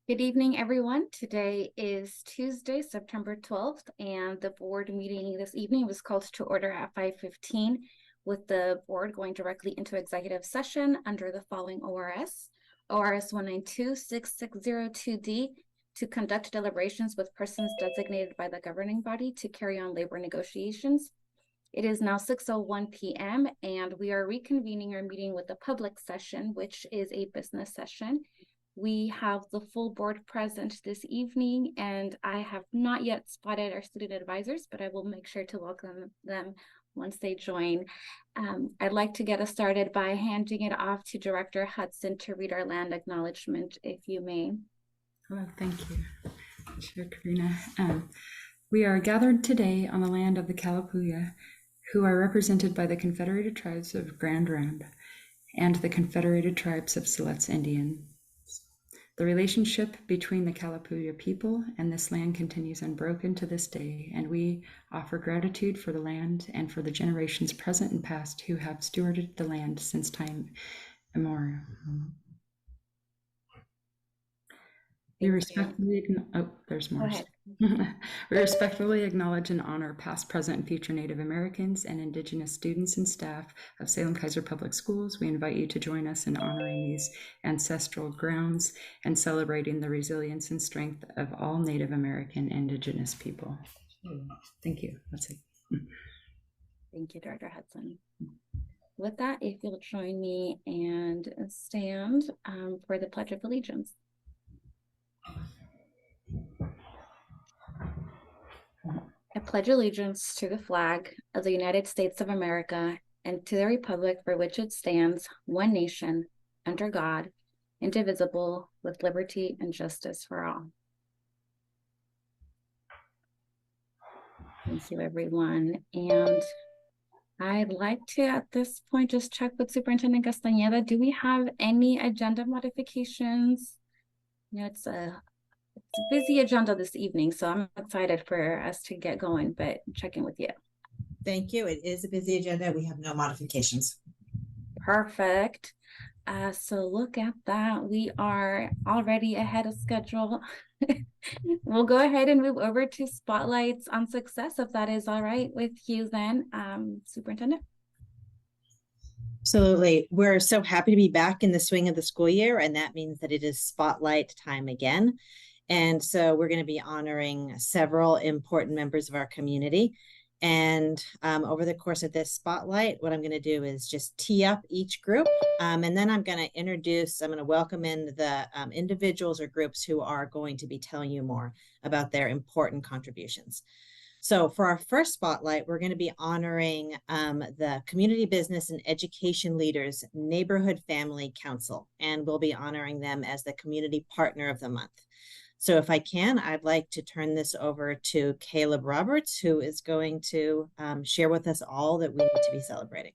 Good evening, everyone. Today is Tuesday, September 12th, and the board meeting this evening was called to order at 5:15, with the board going directly into executive session under the following ORS 1926602D, to conduct deliberations with persons designated by the governing body to carry on labor negotiations. It is now 6:01 p.m. and we are reconvening our meeting with a public session, which is a business session. We have the full board present this evening, and I have not yet spotted our student advisors, but I will make sure to welcome them once they join. I'd like to get us started by handing it off to Director Hudson to read our land acknowledgement, if you may. Hello, thank you, Chair Karina. We are gathered today on the land of the Kalapuya, who are represented by the Confederated Tribes of Grand Ronde and the Confederated Tribes of Siletz Indian. The relationship between the Kalapuya people and this land continues unbroken to this day, and we offer gratitude for the land and for the generations present and past who have stewarded the land since time immemorial. We respectfully acknowledge and honor past, present, and future Native Americans and Indigenous students and staff of Salem-Keizer Public Schools. We invite you to join us in honoring these ancestral grounds and celebrating the resilience and strength of all Native American Indigenous people. Thank you. That's it. Thank you, Director Hudson. With that, if you'll join me and stand for the Pledge of Allegiance. I pledge allegiance to the flag of the United States of America and to the republic for which it stands, one nation, under God, indivisible, with liberty and justice for all. Thank you, everyone. And I'd like to, at this point, just check with Superintendent Castañeda. Do we have any agenda modifications? You know, it's a busy agenda this evening, so I'm excited for us to get going, but check in with you. Thank you. It is a busy agenda. We have no modifications. Perfect. So look at that. We are already ahead of schedule. We'll go ahead and move over to spotlights on success, if that is all right with you then, Superintendent. Absolutely. We're so happy to be back in the swing of the school year, and that means that it is spotlight time again. And so we're going to be honoring several important members of our community. And over the course of this spotlight, what I'm going to do is just tee up each group. And then I'm going to welcome in the individuals or groups who are going to be telling you more about their important contributions. So for our first spotlight, we're going to be honoring the Community Business and Education Leaders Neighborhood Family Council, and we'll be honoring them as the Community Partner of the Month. So if I can, I'd like to turn this over to Caleb Roberts, who is going to share with us all that we need to be celebrating.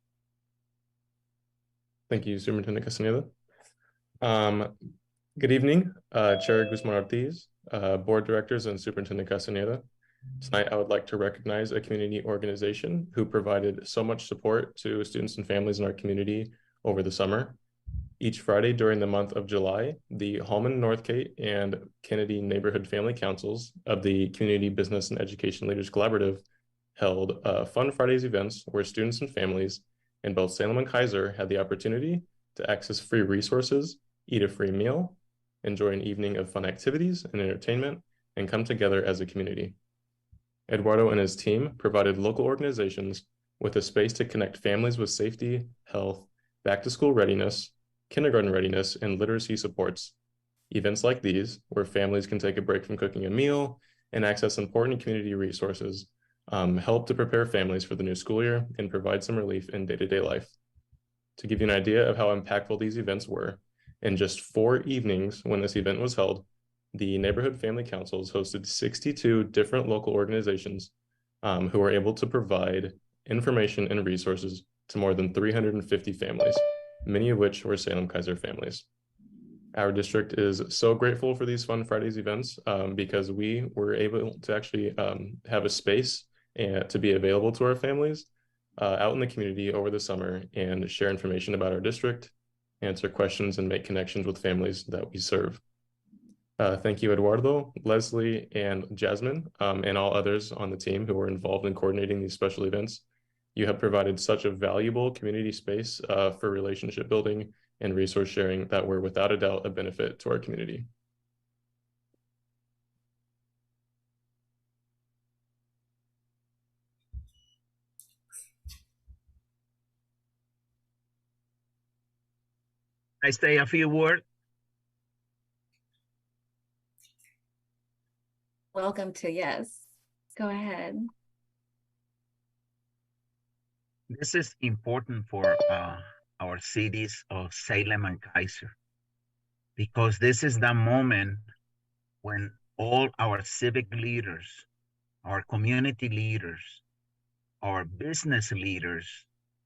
Thank you, Superintendent Castañeda. Good evening, Chair Guzman-Ortiz, Board Directors, and Superintendent Castañeda. Tonight, I would like to recognize a community organization who provided so much support to students and families in our community over the summer. Each Friday during the month of July, the Hallman, Northgate, and Kennedy Neighborhood Family Councils of the Community Business and Education Leaders Collaborative held Fun Fridays events where students and families in both Salem and Keizer had the opportunity to access free resources, eat a free meal, enjoy an evening of fun activities and entertainment, and come together as a community. Eduardo and his team provided local organizations with a space to connect families with safety, health, back-to-school readiness, kindergarten readiness, and literacy supports. Events like these, where families can take a break from cooking a meal and access important community resources, help to prepare families for the new school year and provide some relief in day-to-day life. To give you an idea of how impactful these events were, in just 4 evenings when this event was held, the Neighborhood Family Councils hosted 62 different local organizations who were able to provide information and resources to more than 350 families, many of which were Salem-Keizer families. Our district is so grateful for these Fun Fridays events because we were able to actually have a space and to be available to our families out in the community over the summer and share information about our district, answer questions, and make connections with families that we serve. Thank you, Eduardo, Leslie, and Jasmine, and all others on the team who were involved in coordinating these special events. You have provided such a valuable community space for relationship building and resource sharing that were without a doubt a benefit to our community. I say a few words. Welcome to yes. Go ahead. This is important for our cities of Salem and Keizer, because this is the moment when all our civic leaders, our community leaders, our business leaders,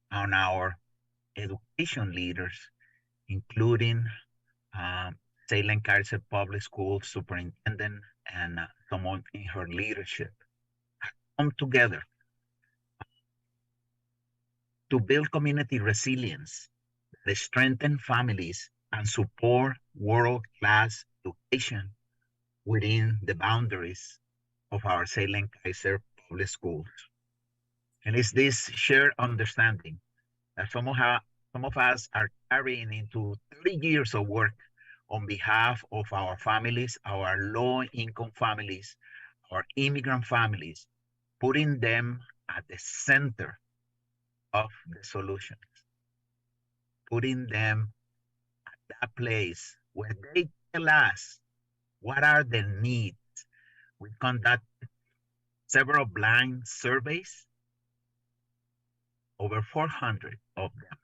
and our education leaders, including Salem-Keizer Public Schools Superintendent and someone in her leadership, come together to build community resilience, that strengthen families and support world-class education within the boundaries of our Salem-Keizer Public Schools. And it's this shared understanding that some of us are carrying into 30 years of work on behalf of our families, our low-income families, our immigrant families, putting them at the center of the solutions, putting them at that place where they tell us what are the needs. We conduct several blind surveys, over 400 of them,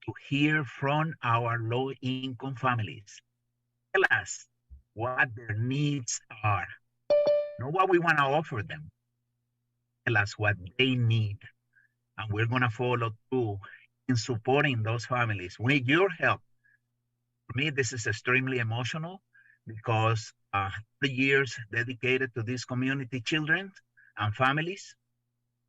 to hear from our low-income families. Tell us what their needs are, not what we want to offer them. Tell us what they need, and we're going to follow through in supporting those families with your help. For me, this is extremely emotional because the years dedicated to these community children and families,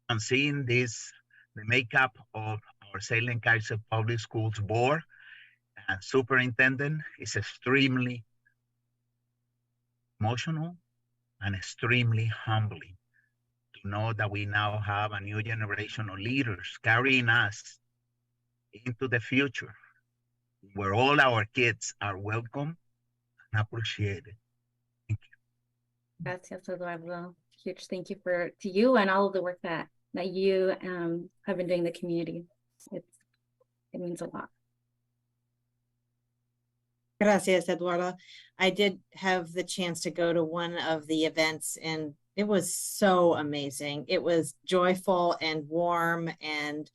and seeing this, the makeup of our Salem-Keizer Public Schools board and superintendent is extremely emotional and extremely humbling to know that we now have a new generation of leaders carrying us into the future where all our kids are welcome and appreciated. Thank you. Gracias, Eduardo. Huge thank you to you and all of the work that you have been doing in the community. It means a lot. Gracias, Eduardo. I did have the chance to go to one of the events, and it was so amazing. It was joyful and warm and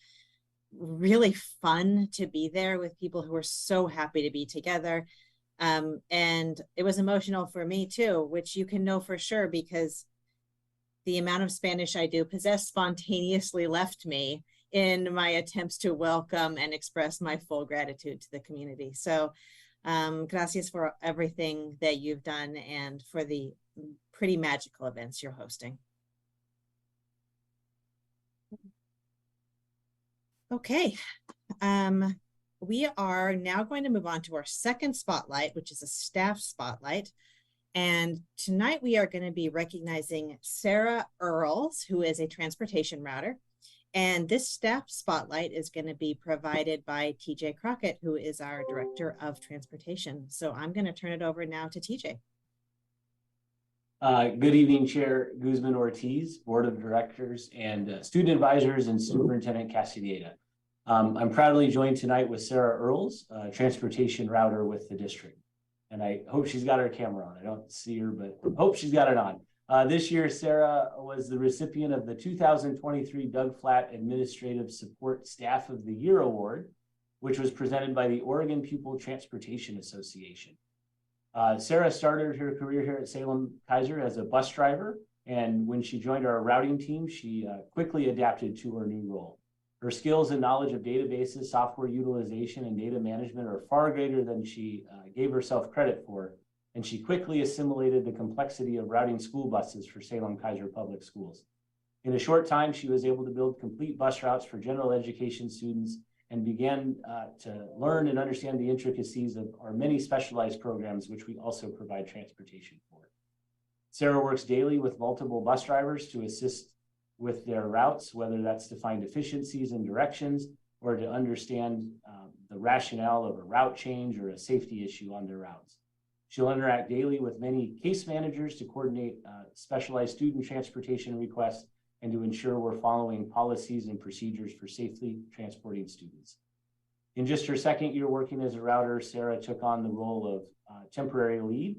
really fun to be there with people who were so happy to be together. And it was emotional for me too, which you can know for sure because the amount of Spanish I do possess spontaneously left me in my attempts to welcome and express my full gratitude to the community. So gracias for everything that you've done and for the pretty magical events you're hosting. Okay, we are now going to move on to our second spotlight, which is a staff spotlight. And tonight we are going to be recognizing Sarah Earls, who is a transportation router. And this staff spotlight is going to be provided by TJ Crockett, who is our Director of Transportation. So I'm going to turn it over now to TJ. Good evening, Chair Guzman-Ortiz, Board of Directors, and student advisors, and Superintendent Castaneda. I'm proudly joined tonight with Sarah Earls, transportation router with the district. And I hope she's got her camera on. I don't see her, but I hope she's got it on. This year, Sarah was the recipient of the 2023 Doug Flatt Administrative Support Staff of the Year Award, which was presented by the Oregon Pupil Transportation Association. Sarah started her career here at Salem-Keizer as a bus driver, and when she joined our routing team, she quickly adapted to her new role. Her skills and knowledge of databases, software utilization, and data management are far greater than she gave herself credit for, and she quickly assimilated the complexity of routing school buses for Salem-Keizer Public Schools. In a short time, she was able to build complete bus routes for general education students and began to learn and understand the intricacies of our many specialized programs, which we also provide transportation for. Sarah works daily with multiple bus drivers to assist with their routes, whether that's to find efficiencies and directions or to understand the rationale of a route change or a safety issue on their routes. She'll interact daily with many case managers to coordinate specialized student transportation requests and to ensure we're following policies and procedures for safely transporting students. In just her second year working as a router, Sarah took on the role of temporary lead.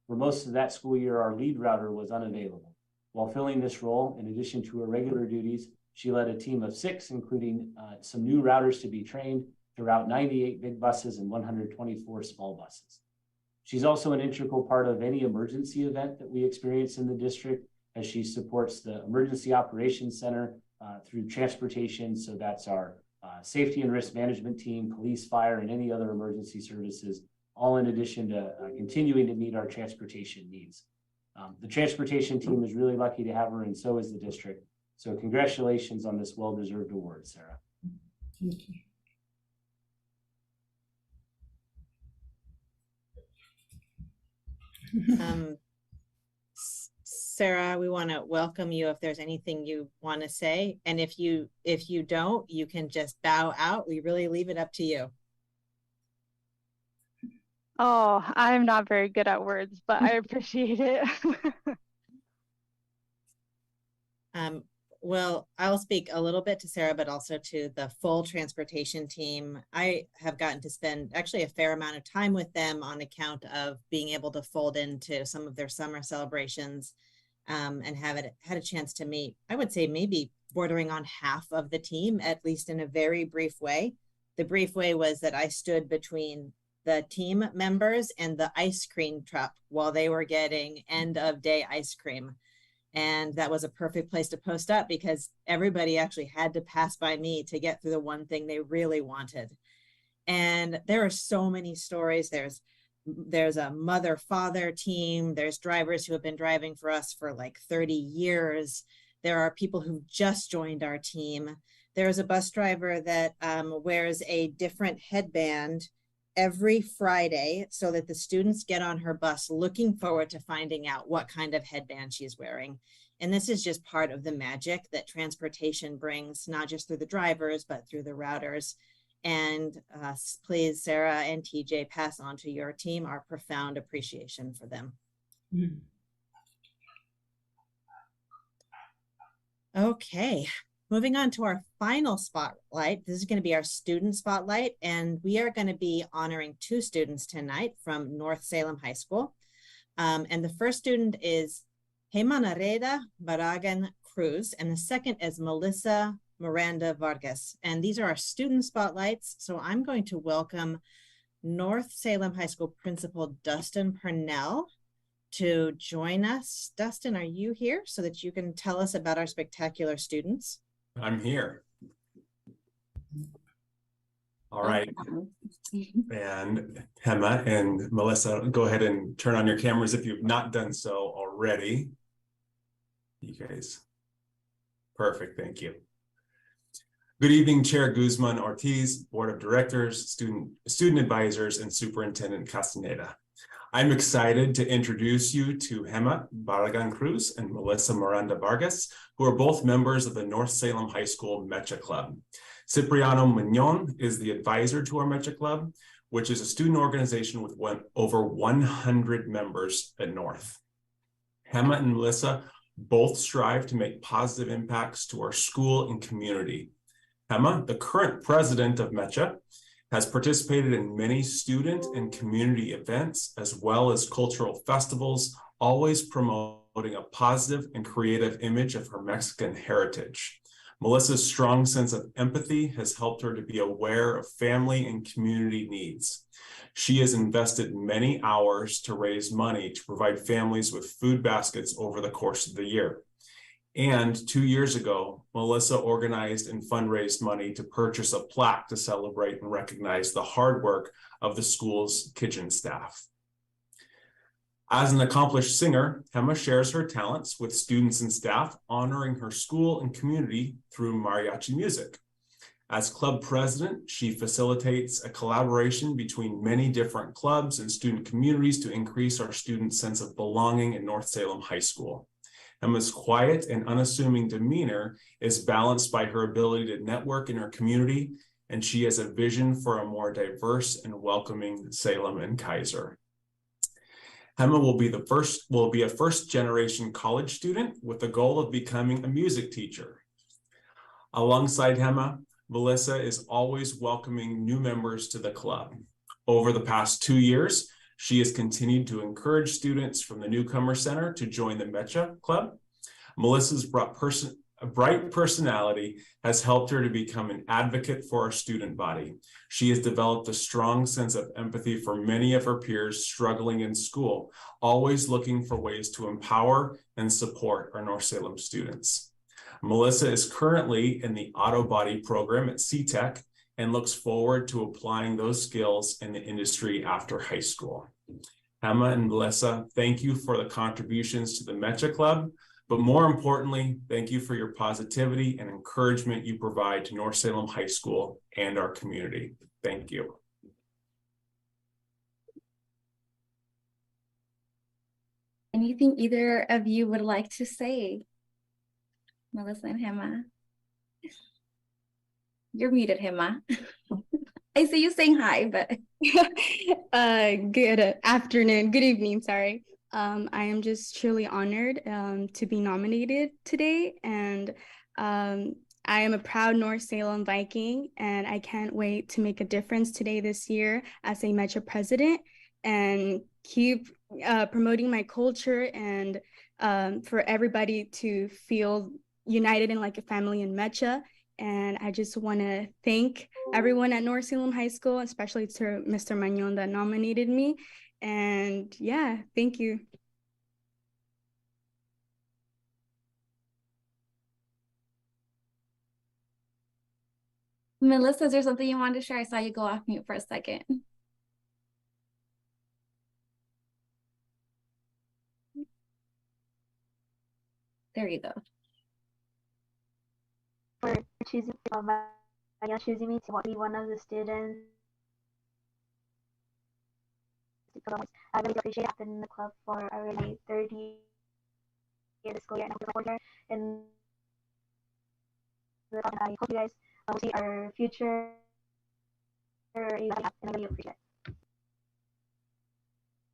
For most of that school year, our lead router was unavailable. While filling this role, in addition to her regular duties, she led a team of 6, including some new routers to be trained to route 98 big buses and 124 small buses. She's also an integral part of any emergency event that we experience in the district, as she supports the Emergency Operations Center through transportation. So that's our safety and risk management team, police, fire, and any other emergency services, all in addition to continuing to meet our transportation needs. The transportation team is really lucky to have her, and so is the district. So congratulations on this well-deserved award, Sarah. Thank you. Sarah, we want to welcome you if there's anything you want to say. And if you don't, you can just bow out. We really leave it up to you. Oh, I'm not very good at words, but I appreciate it. Well, I'll speak a little bit to Sarah, but also to the full transportation team. I have gotten to spend actually a fair amount of time with them on account of being able to fold into some of their summer celebrations and had a chance to meet, I would say maybe bordering on half of the team, at least in a very brief way. The brief way was that I stood between the team members and the ice cream truck while they were getting end of day ice cream. And that was a perfect place to post up because everybody actually had to pass by me to get through the one thing they really wanted. And there are so many stories. There's a mother-father team. There's drivers who have been driving for us for like 30 years. There are people who just joined our team. There's a bus driver that wears a different headband every Friday so that the students get on her bus looking forward to finding out what kind of headband she's wearing. And this is just part of the magic that transportation brings, not just through the drivers, but through the routers. And please, Sarah and TJ, pass on to your team our profound appreciation for them. Mm. Okay. Moving on to our final spotlight. This is going to be our student spotlight, and we are going to be honoring 2 students tonight from North Salem High School. And the first student is Hemanareda Barragan Cruz, and the second is Melissa Miranda Vargas. And these are our student spotlights. So I'm going to welcome North Salem High School Principal Dustin Purnell to join us. Dustin, are you here so that you can tell us about our spectacular students? I'm here. All right. And Hema and Melissa, go ahead and turn on your cameras if you've not done so already. You guys. Perfect. Thank you. Good evening, Chair Guzman Ortiz, Board of Directors, student advisors, and Superintendent Castaneda. I'm excited to introduce you to Hema Barragan Cruz and Melissa Miranda Vargas, who are both members of the North Salem High School Mecha Club. Cipriano Mignon is the advisor to our Mecha Club, which is a student organization with over 100 members at North. Hema and Melissa both strive to make positive impacts to our school and community. Hema, the current president of Mecha, has participated in many student and community events, as well as cultural festivals, always promoting a positive and creative image of her Mexican heritage. Melissa's strong sense of empathy has helped her to be aware of family and community needs. She has invested many hours to raise money to provide families with food baskets over the course of the year. And 2 years ago, Melissa organized and fundraised money to purchase a plaque to celebrate and recognize the hard work of the school's kitchen staff. As an accomplished singer, Hema shares her talents with students and staff, honoring her school and community through mariachi music. As club president, she facilitates a collaboration between many different clubs and student communities to increase our students' sense of belonging in North Salem High School. Emma's quiet and unassuming demeanor is balanced by her ability to network in her community, and she has a vision for a more diverse and welcoming Salem-Keizer. Emma will be a first-generation college student with the goal of becoming a music teacher. Alongside Emma, Melissa is always welcoming new members to the club. Over the past 2 years, she has continued to encourage students from the Newcomer Center to join the Mecha Club. Melissa's bright personality has helped her to become an advocate for our student body. She has developed a strong sense of empathy for many of her peers struggling in school, always looking for ways to empower and support our North Salem students. Melissa is currently in the auto body program at CTech and looks forward to applying those skills in the industry after high school. Emma and Melissa, thank you for the contributions to the Mecha Club, but more importantly, thank you for your positivity and encouragement you provide to North Salem High School and our community. Thank you. Anything either of you would like to say? Melissa and Emma. You're muted, Emma. I see you saying hi, but good afternoon, good evening, sorry. I am just truly honored to be nominated today, and I am a proud North Salem Viking, and I can't wait to make a difference today this year as a Metro president and keep promoting my culture and for everybody to feel united and like a family in Mecha. And I just want to thank everyone at North Salem High School, especially to Mr. Magnon that nominated me. And yeah, thank you. Melissa, is there something you wanted to share? I saw you go off mute for a second. There you go. For choosing choosing me to be one of the students. I really appreciate it. I've been in the club for already 30 years school year, and I'm a and I hope you guys will see our future, and I really appreciate it.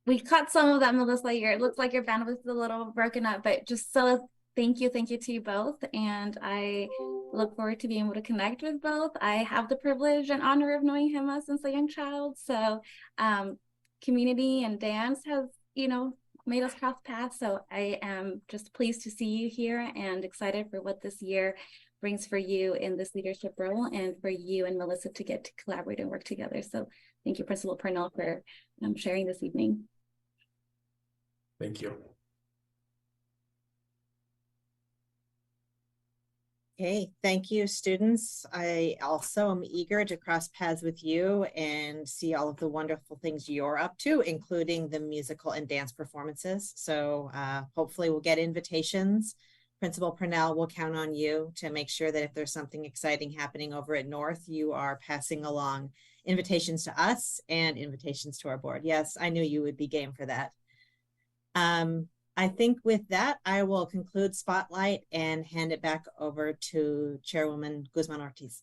We caught some of that, Melissa. It looks like your bandwidth is a little broken up, but just so thank you to you both, and I look forward to being able to connect with both. I have the privilege and honor of knowing him since a young child, so community and dance has, made us cross paths. So I am just pleased to see you here and excited for what this year brings for you in this leadership role and for you and Melissa to get to collaborate and work together. So thank you, Principal Purnell, for sharing this evening. Thank you. Okay, thank you, students. I also am eager to cross paths with you and see all of the wonderful things you're up to, including the musical and dance performances. So hopefully we'll get invitations. Principal Purnell will count on you to make sure that if there's something exciting happening over at North, you are passing along invitations to us and invitations to our board. Yes, I knew you would be game for that. I think with that, I will conclude Spotlight and hand it back over to Chairwoman Guzman-Ortiz.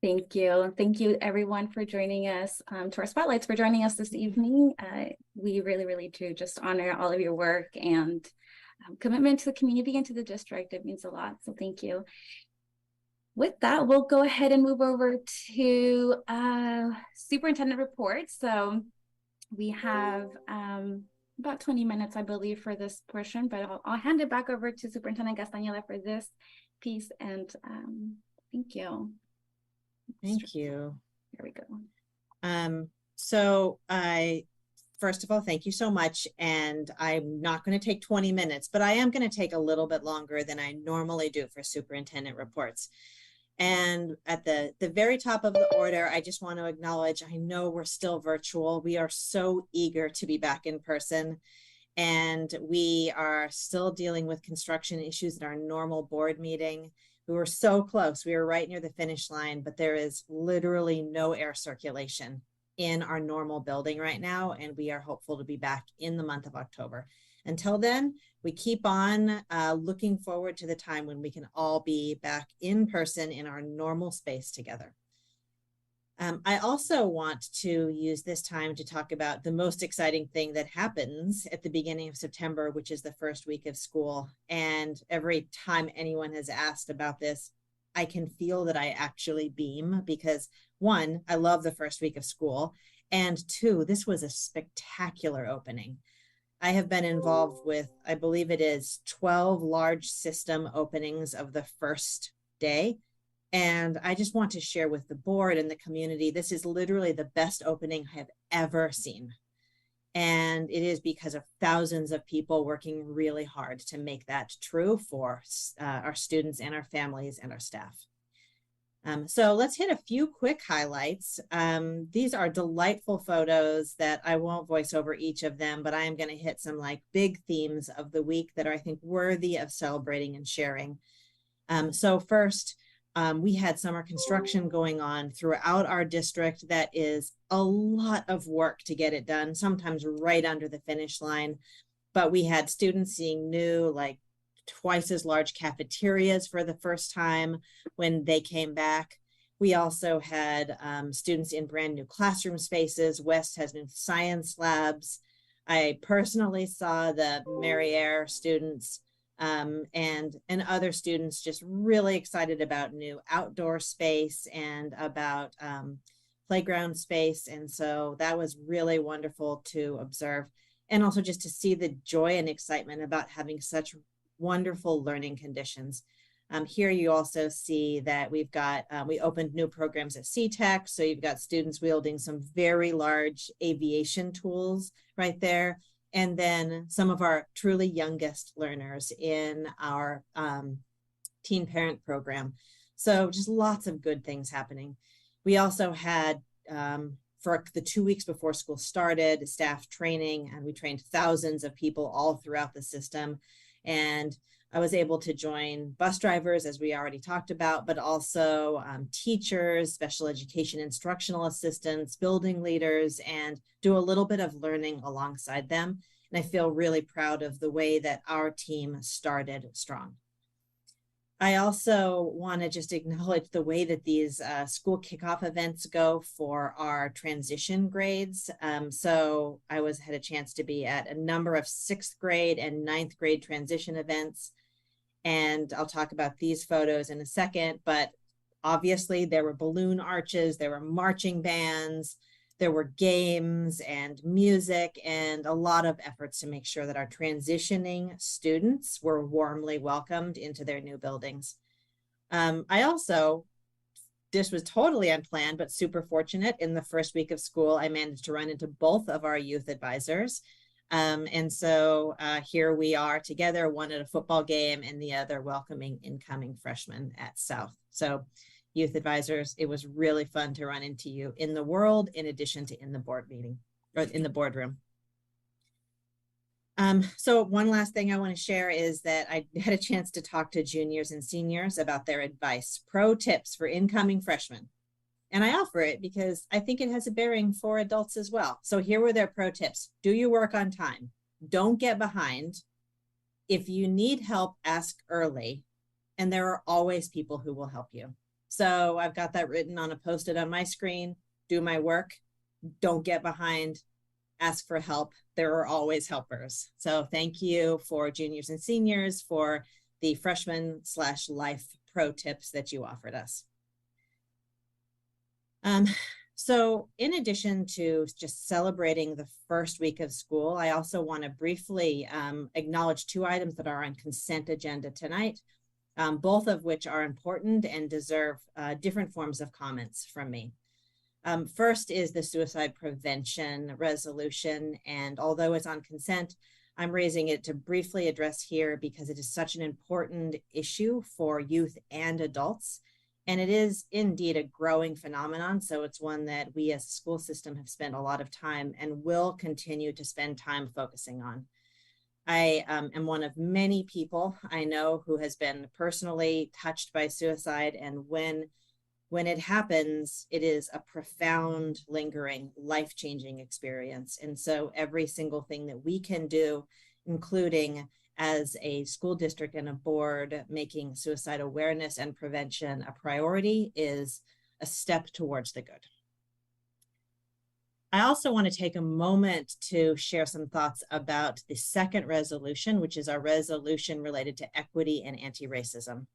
Thank you. Thank you, everyone, for joining us, to our Spotlights, for joining us this evening. We really, really do just honor all of your work and commitment to the community and to the district. It means a lot, so thank you. With that, we'll go ahead and move over to superintendent reports. So we have about 20 minutes, I believe, for this portion, but I'll hand it back over to Superintendent Castañeda for this piece, and thank you. Thank you. Here we go. So first of all, thank you so much. And I'm not going to take 20 minutes, but I am going to take a little bit longer than I normally do for superintendent reports. And at the very top of the order, I just want to acknowledge, I know we're still virtual. We are so eager to be back in person. And we are still dealing with construction issues at our normal board meeting. We were so close. We were right near the finish line, but there is literally no air circulation in our normal building right now, and we are hopeful to be back in the month of October. Until then, we keep on looking forward to the time when we can all be back in person in our normal space together. I also want to use this time to talk about the most exciting thing that happens at the beginning of September, which is the first week of school. And every time anyone has asked about this, I can feel that I actually beam because, one, I love the first week of school, and two, this was a spectacular opening. I have been involved with, I believe it is 12 large system openings of the first day. And I just want to share with the board and the community, this is literally the best opening I have ever seen. And it is because of thousands of people working really hard to make that true for our students and our families and our staff. So let's hit a few quick highlights. These are delightful photos that I won't voice over each of them, but I am going to hit some like big themes of the week that are, I think, worthy of celebrating and sharing. So first, we had summer construction going on throughout our district. That is a lot of work to get it done, sometimes right under the finish line. But we had students seeing new, like twice as large cafeterias for the first time when they came back. We also had students in brand new classroom spaces. West has new science labs. I personally saw the Merriere students and other students just really excited about new outdoor space and about playground space. And so that was really wonderful to observe. And also just to see the joy and excitement about having such wonderful learning conditions. Here you also see that we've got, we opened new programs at CTEC. So you've got students wielding some very large aviation tools right there. And then some of our truly youngest learners in our teen parent program. So just lots of good things happening. We also had, for the 2 weeks before school started, staff training, and we trained thousands of people all throughout the system. And I was able to join bus drivers, as we already talked about, but also teachers, special education instructional assistants, building leaders, and do a little bit of learning alongside them. And I feel really proud of the way that our team started strong. I also want to just acknowledge the way that these school kickoff events go for our transition grades. So I had a chance to be at a number of 6th grade and 9th grade transition events. And I'll talk about these photos in a second, but obviously there were balloon arches, there were marching bands, there were games and music, and a lot of efforts to make sure that our transitioning students were warmly welcomed into their new buildings. I also, this was totally unplanned, but super fortunate. In the first week of school, I managed to run into both of our youth advisors. And so here we are together, one at a football game and the other welcoming incoming freshmen at South. So youth advisors, it was really fun to run into you in the world, in addition to in the board meeting or in the boardroom. So one last thing I want to share is that I had a chance to talk to juniors and seniors about their advice, pro tips for incoming freshmen. And I offer it because I think it has a bearing for adults as well. So here were their pro tips. Do your work on time. Don't get behind. If you need help, ask early. And there are always people who will help you. So I've got that written on a Post-it on my screen. Do my work. Don't get behind. Ask for help. There are always helpers. So thank you for juniors and seniors for the freshman/life pro tips that you offered us. So in addition to just celebrating the first week of school, I also want to briefly acknowledge 2 items that are on consent agenda tonight, both of which are important and deserve different forms of comments from me. First is the suicide prevention resolution, and although it's on consent, I'm raising it to briefly address here because it is such an important issue for youth and adults. And it is indeed a growing phenomenon. So it's one that we as a school system have spent a lot of time and will continue to spend time focusing on. I am one of many people I know who has been personally touched by suicide. And when it happens, it is a profound, lingering, life-changing experience. And so every single thing that we can do, including as a school district and a board, making suicide awareness and prevention a priority, is a step towards the good. I also want to take a moment to share some thoughts about the second resolution, which is our resolution related to equity and anti-racism.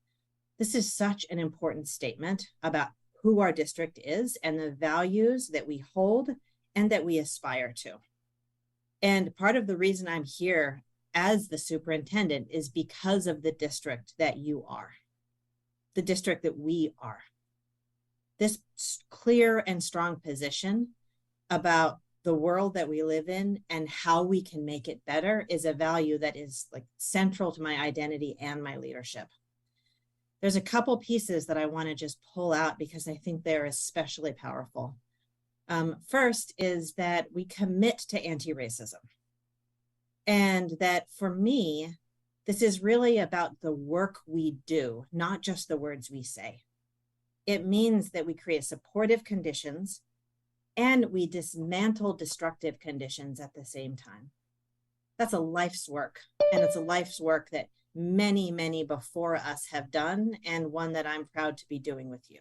This is such an important statement about who our district is and the values that we hold and that we aspire to. And part of the reason I'm here as the superintendent is because of the district that you are, the district that we are. This clear and strong position about the world that we live in and how we can make it better is a value that is like central to my identity and my leadership. There's a couple pieces that I want to just pull out because I think they're especially powerful. First is that we commit to anti-racism. And that for me, this is really about the work we do, not just the words we say. It means that we create supportive conditions and we dismantle destructive conditions at the same time. That's a life's work, and it's a life's work that many, many before us have done, and one that I'm proud to be doing with you.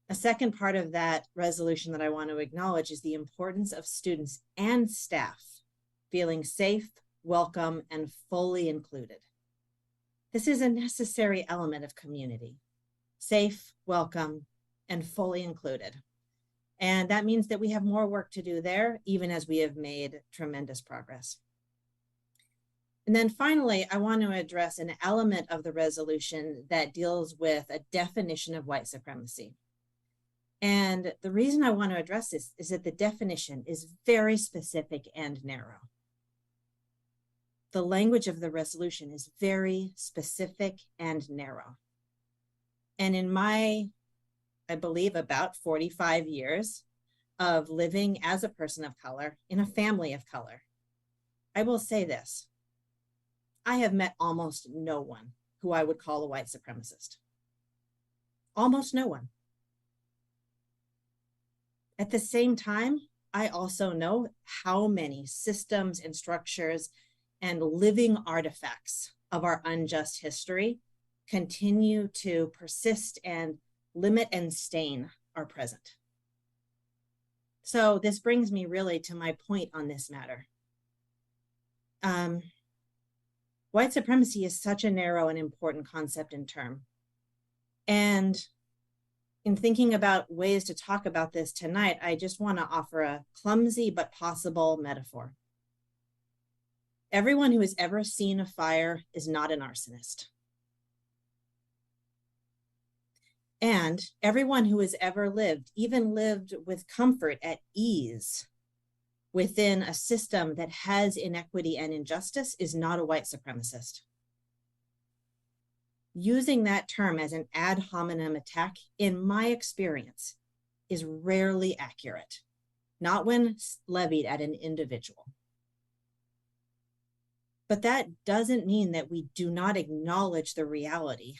A second part of that resolution that I want to acknowledge is the importance of students and staff feeling safe, welcome, and fully included. This is a necessary element of community. Safe, welcome, and fully included. And that means that we have more work to do there, even as we have made tremendous progress. And then finally, I want to address an element of the resolution that deals with a definition of white supremacy. And the reason I want to address this is that the definition is very specific and narrow. The language of the resolution is very specific and narrow. And in my, I believe, about 45 years of living as a person of color in a family of color, I will say this: I have met almost no one who I would call a white supremacist. Almost no one. At the same time, I also know how many systems and structures and living artifacts of our unjust history continue to persist and limit and stain our present. So this brings me really to my point on this matter. White supremacy is such a narrow and important concept and term. And in thinking about ways to talk about this tonight, I just want to offer a clumsy but possible metaphor. Everyone who has ever seen a fire is not an arsonist. And everyone who has ever lived, even lived with comfort at ease within a system that has inequity and injustice, is not a white supremacist. Using that term as an ad hominem attack, in my experience, is rarely accurate, not when levied at an individual. But that doesn't mean that we do not acknowledge the reality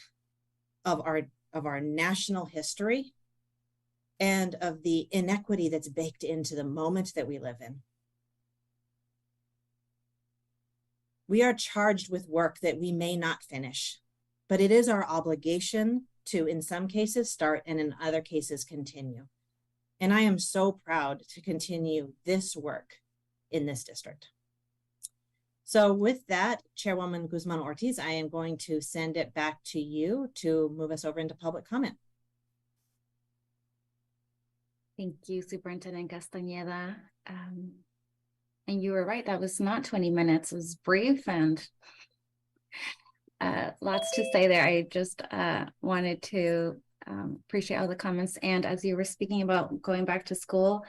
of our national history and of the inequity that's baked into the moment that we live in. We are charged with work that we may not finish, but it is our obligation to, in some cases, start and in other cases, continue. And I am so proud to continue this work in this district. So with that, Chairwoman Guzman-Ortiz, I am going to send it back to you to move us over into public comment. Thank you, Superintendent Castañeda. And you were right, that was not 20 minutes, it was brief and lots to say there. I just wanted to appreciate all the comments. And as you were speaking about going back to school,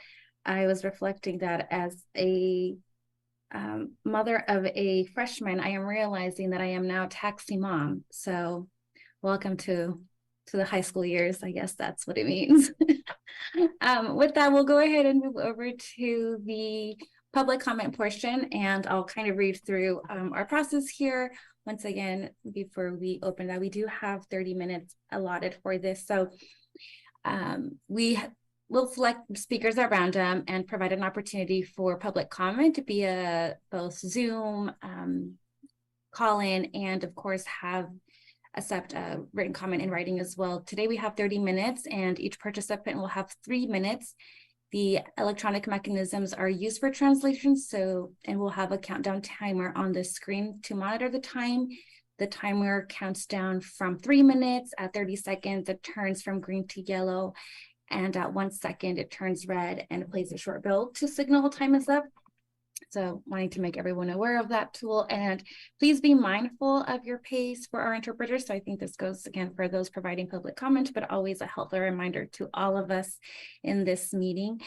I was reflecting that as a mother of a freshman, I am realizing that I am now taxi mom. So welcome to the high school years. I guess that's what it means. With that, we'll go ahead and move over to the public comment portion, and I'll kind of read through our process here. Once again, before we open that, we do have 30 minutes allotted for this. So we will select speakers at random and provide an opportunity for public comment via both Zoom, call in, and of course accept a written comment in writing as well. Today we have 30 minutes and each participant will have 3 minutes. The electronic mechanisms are used for translation, and we'll have a countdown timer on the screen to monitor the time. The timer counts down from 3 minutes. At 30 seconds, it turns from green to yellow. And at 1 second, it turns red and plays a short bell to signal time is up. So wanting to make everyone aware of that tool, and please be mindful of your pace for our interpreters. So I think this goes again for those providing public comment, but always a helpful reminder to all of us in this meeting.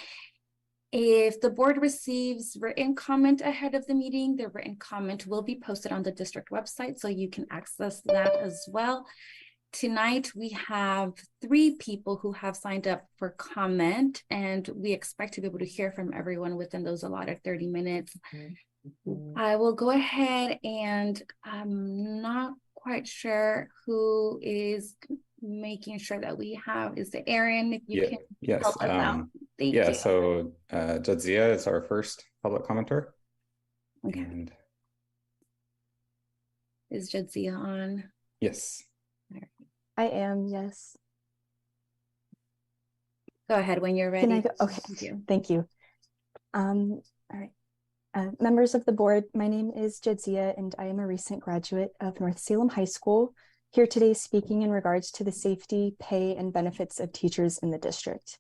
If the board receives written comment ahead of the meeting, the written comment will be posted on the district website, so you can access that as well. Tonight, we have 3 people who have signed up for comment, and we expect to be able to hear from everyone within those allotted 30 minutes. I will go ahead, and I'm not quite sure who is making sure that we have. Is it Aaron? If you can help us out. Thank you. So Jadzia is our first public commenter. Okay. And is Jadzia on? Yes. I am, yes. Go ahead when you're ready. Can I go? Okay, thank you. All right. Members of the board, my name is Jadzia, and I am a recent graduate of North Salem High School, here today speaking in regards to the safety, pay, and benefits of teachers in the district.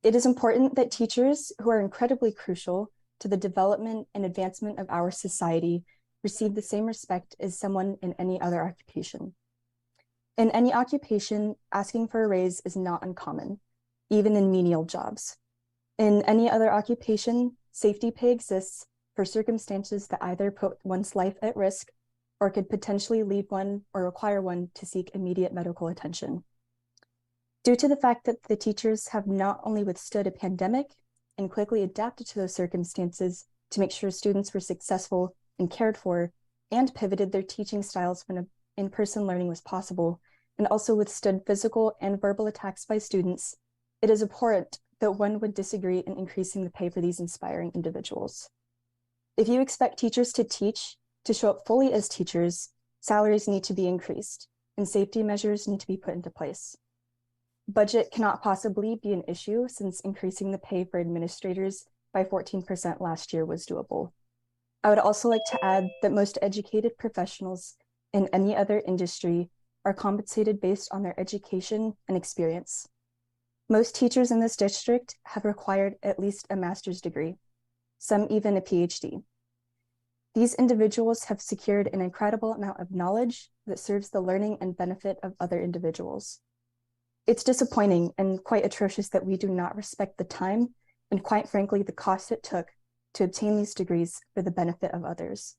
It is important that teachers, who are incredibly crucial to the development and advancement of our society, receive the same respect as someone in any other occupation. In any occupation, asking for a raise is not uncommon, even in menial jobs. In any other occupation, safety pay exists for circumstances that either put one's life at risk or could potentially lead one or require one to seek immediate medical attention. Due to the fact that the teachers have not only withstood a pandemic and quickly adapted to those circumstances to make sure students were successful and cared for, and pivoted their teaching styles when in-person learning was possible, and also withstood physical and verbal attacks by students, it is abhorrent that one would disagree in increasing the pay for these inspiring individuals. If you expect teachers to teach, to show up fully as teachers, salaries need to be increased, and safety measures need to be put into place. Budget cannot possibly be an issue, since increasing the pay for administrators by 14% last year was doable. I would also like to add that most educated professionals in any other industry are compensated based on their education and experience. Most teachers in this district have required at least a master's degree, some even a PhD. These individuals have secured an incredible amount of knowledge that serves the learning and benefit of other individuals. It's disappointing and quite atrocious that we do not respect the time and, quite frankly, the cost it took to obtain these degrees for the benefit of others.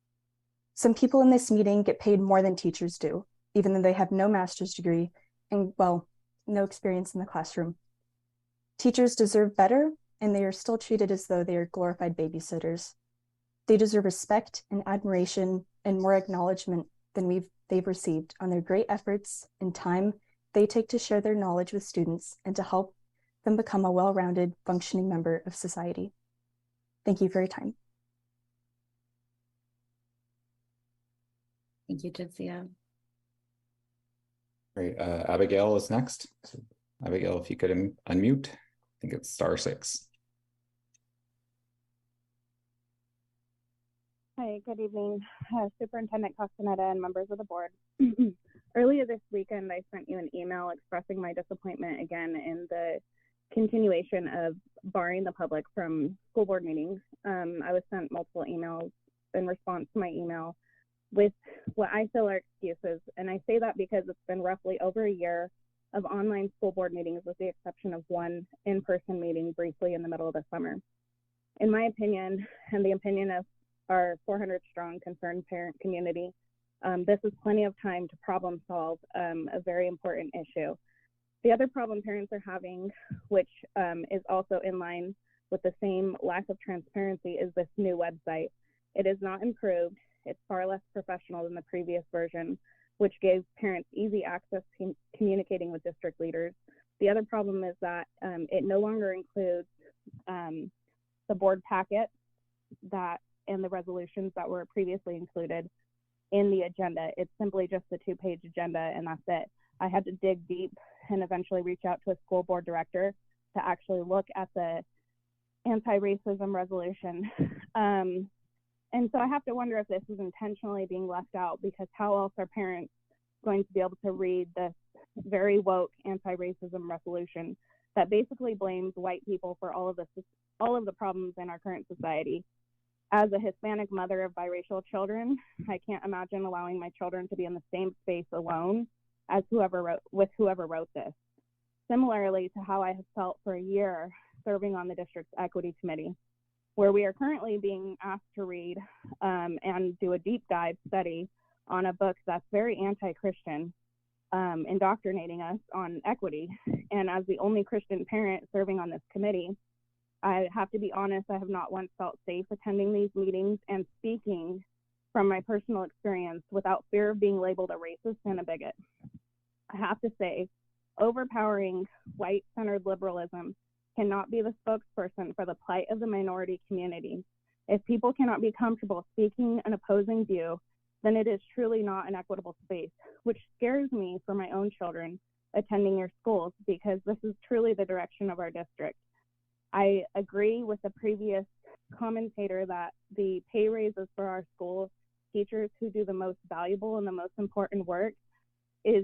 Some people in this meeting get paid more than teachers do, even though they have no master's degree and, well, no experience in the classroom. Teachers deserve better, and they are still treated as though they are glorified babysitters. They deserve respect and admiration and more acknowledgement than they've received on their great efforts and time they take to share their knowledge with students and to help them become a well-rounded, functioning member of society. Thank you for your time. Thank you, Jadzia. Great. Abigail is next. So, Abigail, if you could unmute, I think it's *6. Hi, good evening, Superintendent Castaneda and members of the board. Earlier this weekend, I sent you an email expressing my disappointment again in the continuation of barring the public from school board meetings. I was sent multiple emails in response to my email with what I feel are excuses. And I say that because it's been roughly over a year of online school board meetings, with the exception of one in-person meeting briefly in the middle of the summer. In my opinion, and the opinion of our 400 strong concerned parent community, this is plenty of time to problem solve a very important issue. The other problem parents are having, which is also in line with the same lack of transparency as this new website. It is not improved. It's far less professional than the previous version, which gave parents easy access to communicating with district leaders. The other problem is that it no longer includes the board packet and the resolutions that were previously included in the agenda. It's simply just a 2-page agenda, and that's it. I had to dig deep and eventually reach out to a school board director to actually look at the anti-racism resolution. And so I have to wonder if this is intentionally being left out, because how else are parents going to be able to read this very woke anti-racism resolution that basically blames white people for all of the problems in our current society? As a Hispanic mother of biracial children, I can't imagine allowing my children to be in the same space alone as whoever wrote this. Similarly to how I have felt for a year serving on the district's equity committee, where we are currently being asked to read and do a deep dive study on a book that's very anti-Christian, indoctrinating us on equity. And as the only Christian parent serving on this committee, I have to be honest, I have not once felt safe attending these meetings and speaking from my personal experience without fear of being labeled a racist and a bigot. I have to say, overpowering white-centered liberalism cannot be the spokesperson for the plight of the minority community. If people cannot be comfortable speaking an opposing view, then it is truly not an equitable space, which scares me for my own children attending your schools, because this is truly the direction of our district. I agree with the previous commentator that the pay raises for our school teachers who do the most valuable and the most important work is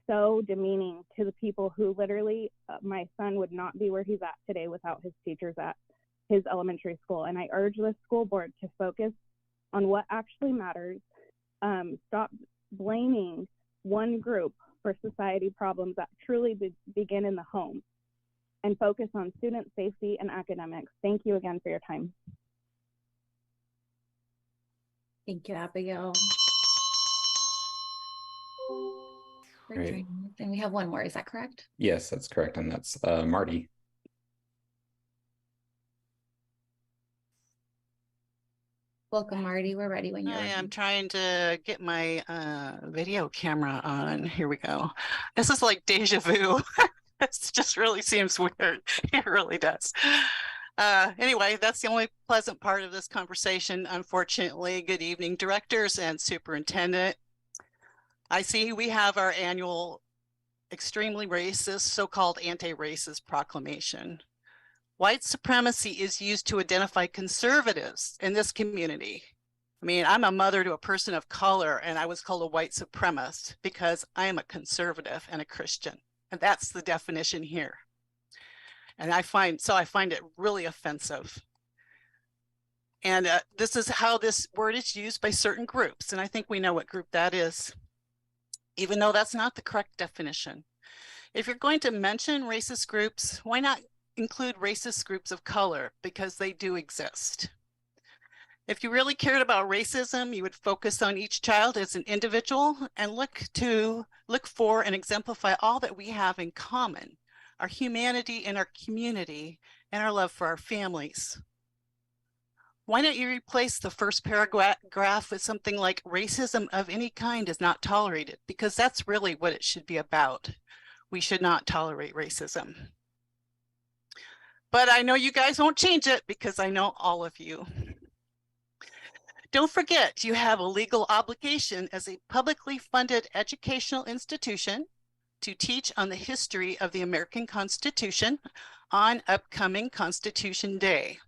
so demeaning to the people who literally, my son would not be where he's at today without his teachers at his elementary school. And I urge the school board to focus on what actually matters. Stop blaming one group for society problems that truly begin in the home, and focus on student safety and academics. Thank you again for your time. Thank you, Abigail. Great. And we have one more, is that correct? Yes, that's correct. And that's Marty. Welcome, Marty. We're ready when you're ready. I'm trying to get my video camera on. Here we go. This is like deja vu. This just really seems weird. It really does. Anyway, that's the only pleasant part of this conversation, unfortunately. Good evening, directors and superintendent. I see we have our annual extremely racist, so-called anti-racist proclamation. White supremacy is used to identify conservatives in this community. I mean, I'm a mother to a person of color, and I was called a white supremacist because I am a conservative and a Christian. And that's the definition here. And I find it really offensive. And this is how this word is used by certain groups. And I think we know what group that is, even though that's not the correct definition. If you're going to mention racist groups, why not include racist groups of color? Because they do exist. If you really cared about racism, you would focus on each child as an individual and look for and exemplify all that we have in common, our humanity and our community, and our love for our families. Why don't you replace the first paragraph with something like racism of any kind is not tolerated? Because that's really what it should be about. We should not tolerate racism. But I know you guys won't change it because I know all of you. Don't forget, you have a legal obligation as a publicly funded educational institution to teach on the history of the American Constitution on upcoming Constitution Day.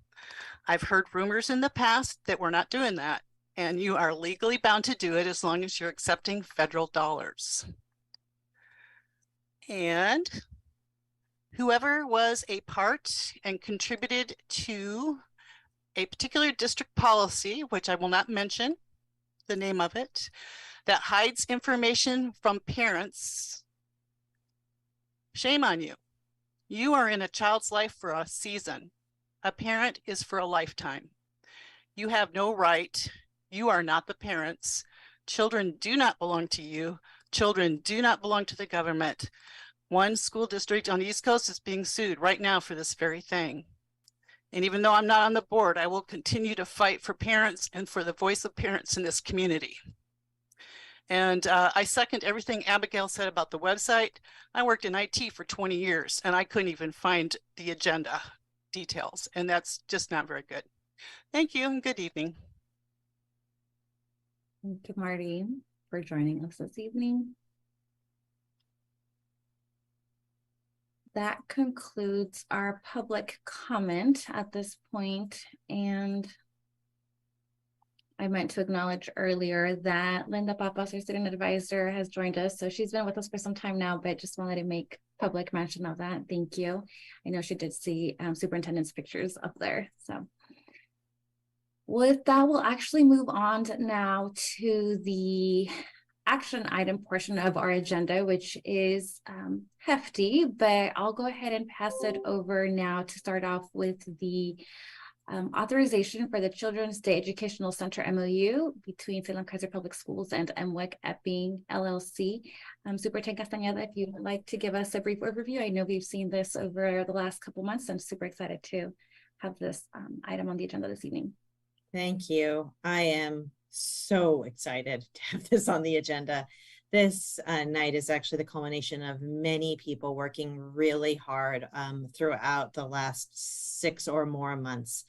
I've heard rumors in the past that we're not doing that, and you are legally bound to do it as long as you're accepting federal dollars. And whoever was a part and contributed to a particular district policy, which I will not mention the name of it, that hides information from parents, shame on you. You are in a child's life for a season. A parent is for a lifetime. You have no right. You are not the parents. Children do not belong to you. Children do not belong to the government. One school district on the East Coast is being sued right now for this very thing. And even though I'm not on the board, I will continue to fight for parents and for the voice of parents in this community. And I second everything Abigail said about the website. I worked in IT for 20 years and I couldn't even find the agenda details, and that's just not very good. Thank you and good evening. Thank you, Marty, for joining us this evening. That concludes our public comment at this point, and I meant to acknowledge earlier that Linda Papas, our student advisor, has joined us. So she's been with us for some time now, but just wanted to make public mention of that. Thank you. I know she did see superintendent's pictures up there. So with that, we'll actually move on now to the action item portion of our agenda, which is hefty, but I'll go ahead and pass it over now to start off with the authorization for the Children's Day Educational Center MOU between Salem-Keizer Public Schools and MWEC Epping LLC. Superintendent Castañeda, if you'd like to give us a brief overview. I know we've seen this over the last couple months. I'm super excited to have this item on the agenda this evening. Thank you. I am so excited to have this on the agenda. This night is actually the culmination of many people working really hard throughout the last 6 or more months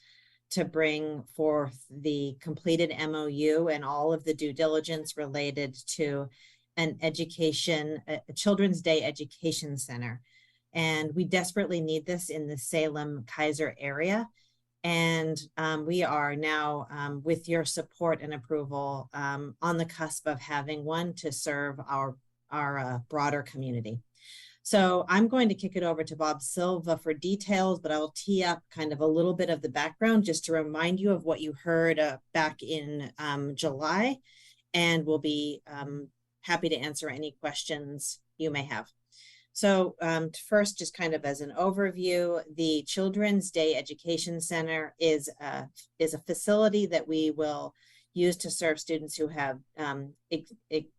to bring forth the completed MOU and all of the due diligence related to an education, a Children's Day Education Center. And we desperately need this in the Salem-Keizer area. And we are now, with your support and approval, on the cusp of having one to serve our broader community. So I'm going to kick it over to Bob Silva for details, but I will tee up kind of a little bit of the background just to remind you of what you heard back in July, and we'll be happy to answer any questions you may have. So first, just kind of as an overview, the Children's Day Education Center is a facility that we will use to serve students who have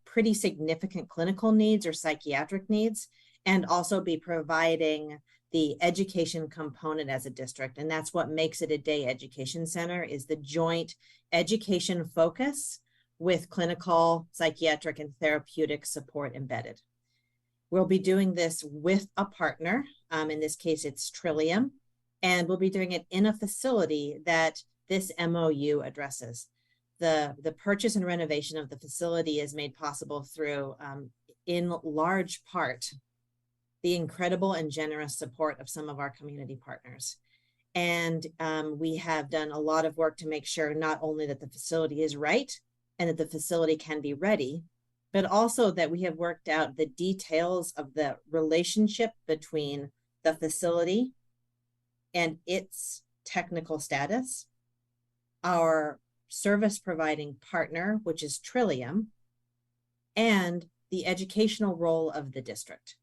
pretty significant clinical needs or psychiatric needs, and also be providing the education component as a district. And that's what makes it a day education center, is the joint education focus with clinical, psychiatric, and therapeutic support embedded. We'll be doing this with a partner. In this case, it's Trillium, and we'll be doing it in a facility that this MOU addresses. The purchase and renovation of the facility is made possible through, in large part, the incredible and generous support of some of our community partners. And we have done a lot of work to make sure not only that the facility is right and that the facility can be ready, but also that we have worked out the details of the relationship between the facility and its technical status, our service providing partner, which is Trillium, and the educational role of the district.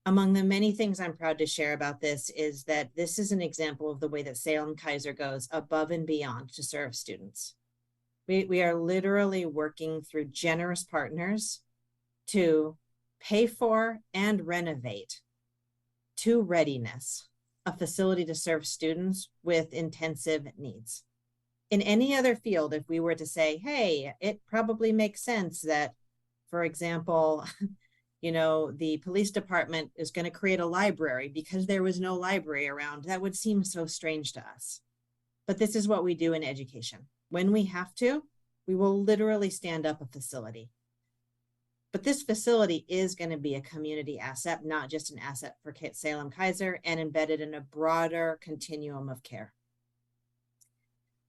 Among the many things I'm proud to share about this is that this is an example of the way that Salem-Keizer goes above and beyond to serve students. We are literally working through generous partners to pay for and renovate to readiness a facility to serve students with intensive needs. In any other field, if we were to say, hey, it probably makes sense that, for example, you know, the police department is going to create a library because there was no library around, that would seem so strange to us. But this is what we do in education. When we have to, we will literally stand up a facility. But this facility is going to be a community asset, not just an asset for Salem-Keizer, and embedded in a broader continuum of care.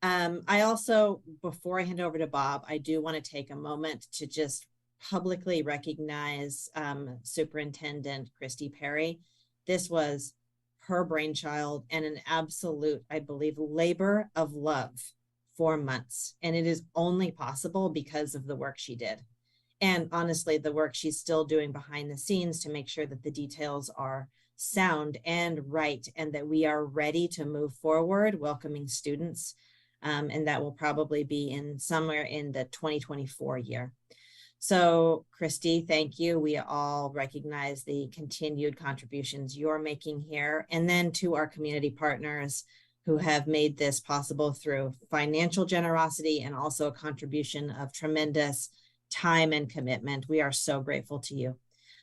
I also, before I hand over to Bob, I do want to take a moment to just publicly recognize Superintendent Christy Perry. This was her brainchild and an absolute, I believe, labor of love for months. And it is only possible because of the work she did. And honestly, the work she's still doing behind the scenes to make sure that the details are sound and right, and that we are ready to move forward, welcoming students. And that will probably be in somewhere in the 2024 year. So Christy, thank you. We all recognize the continued contributions you're making here. And then to our community partners who have made this possible through financial generosity and also a contribution of tremendous time and commitment. We are so grateful to you.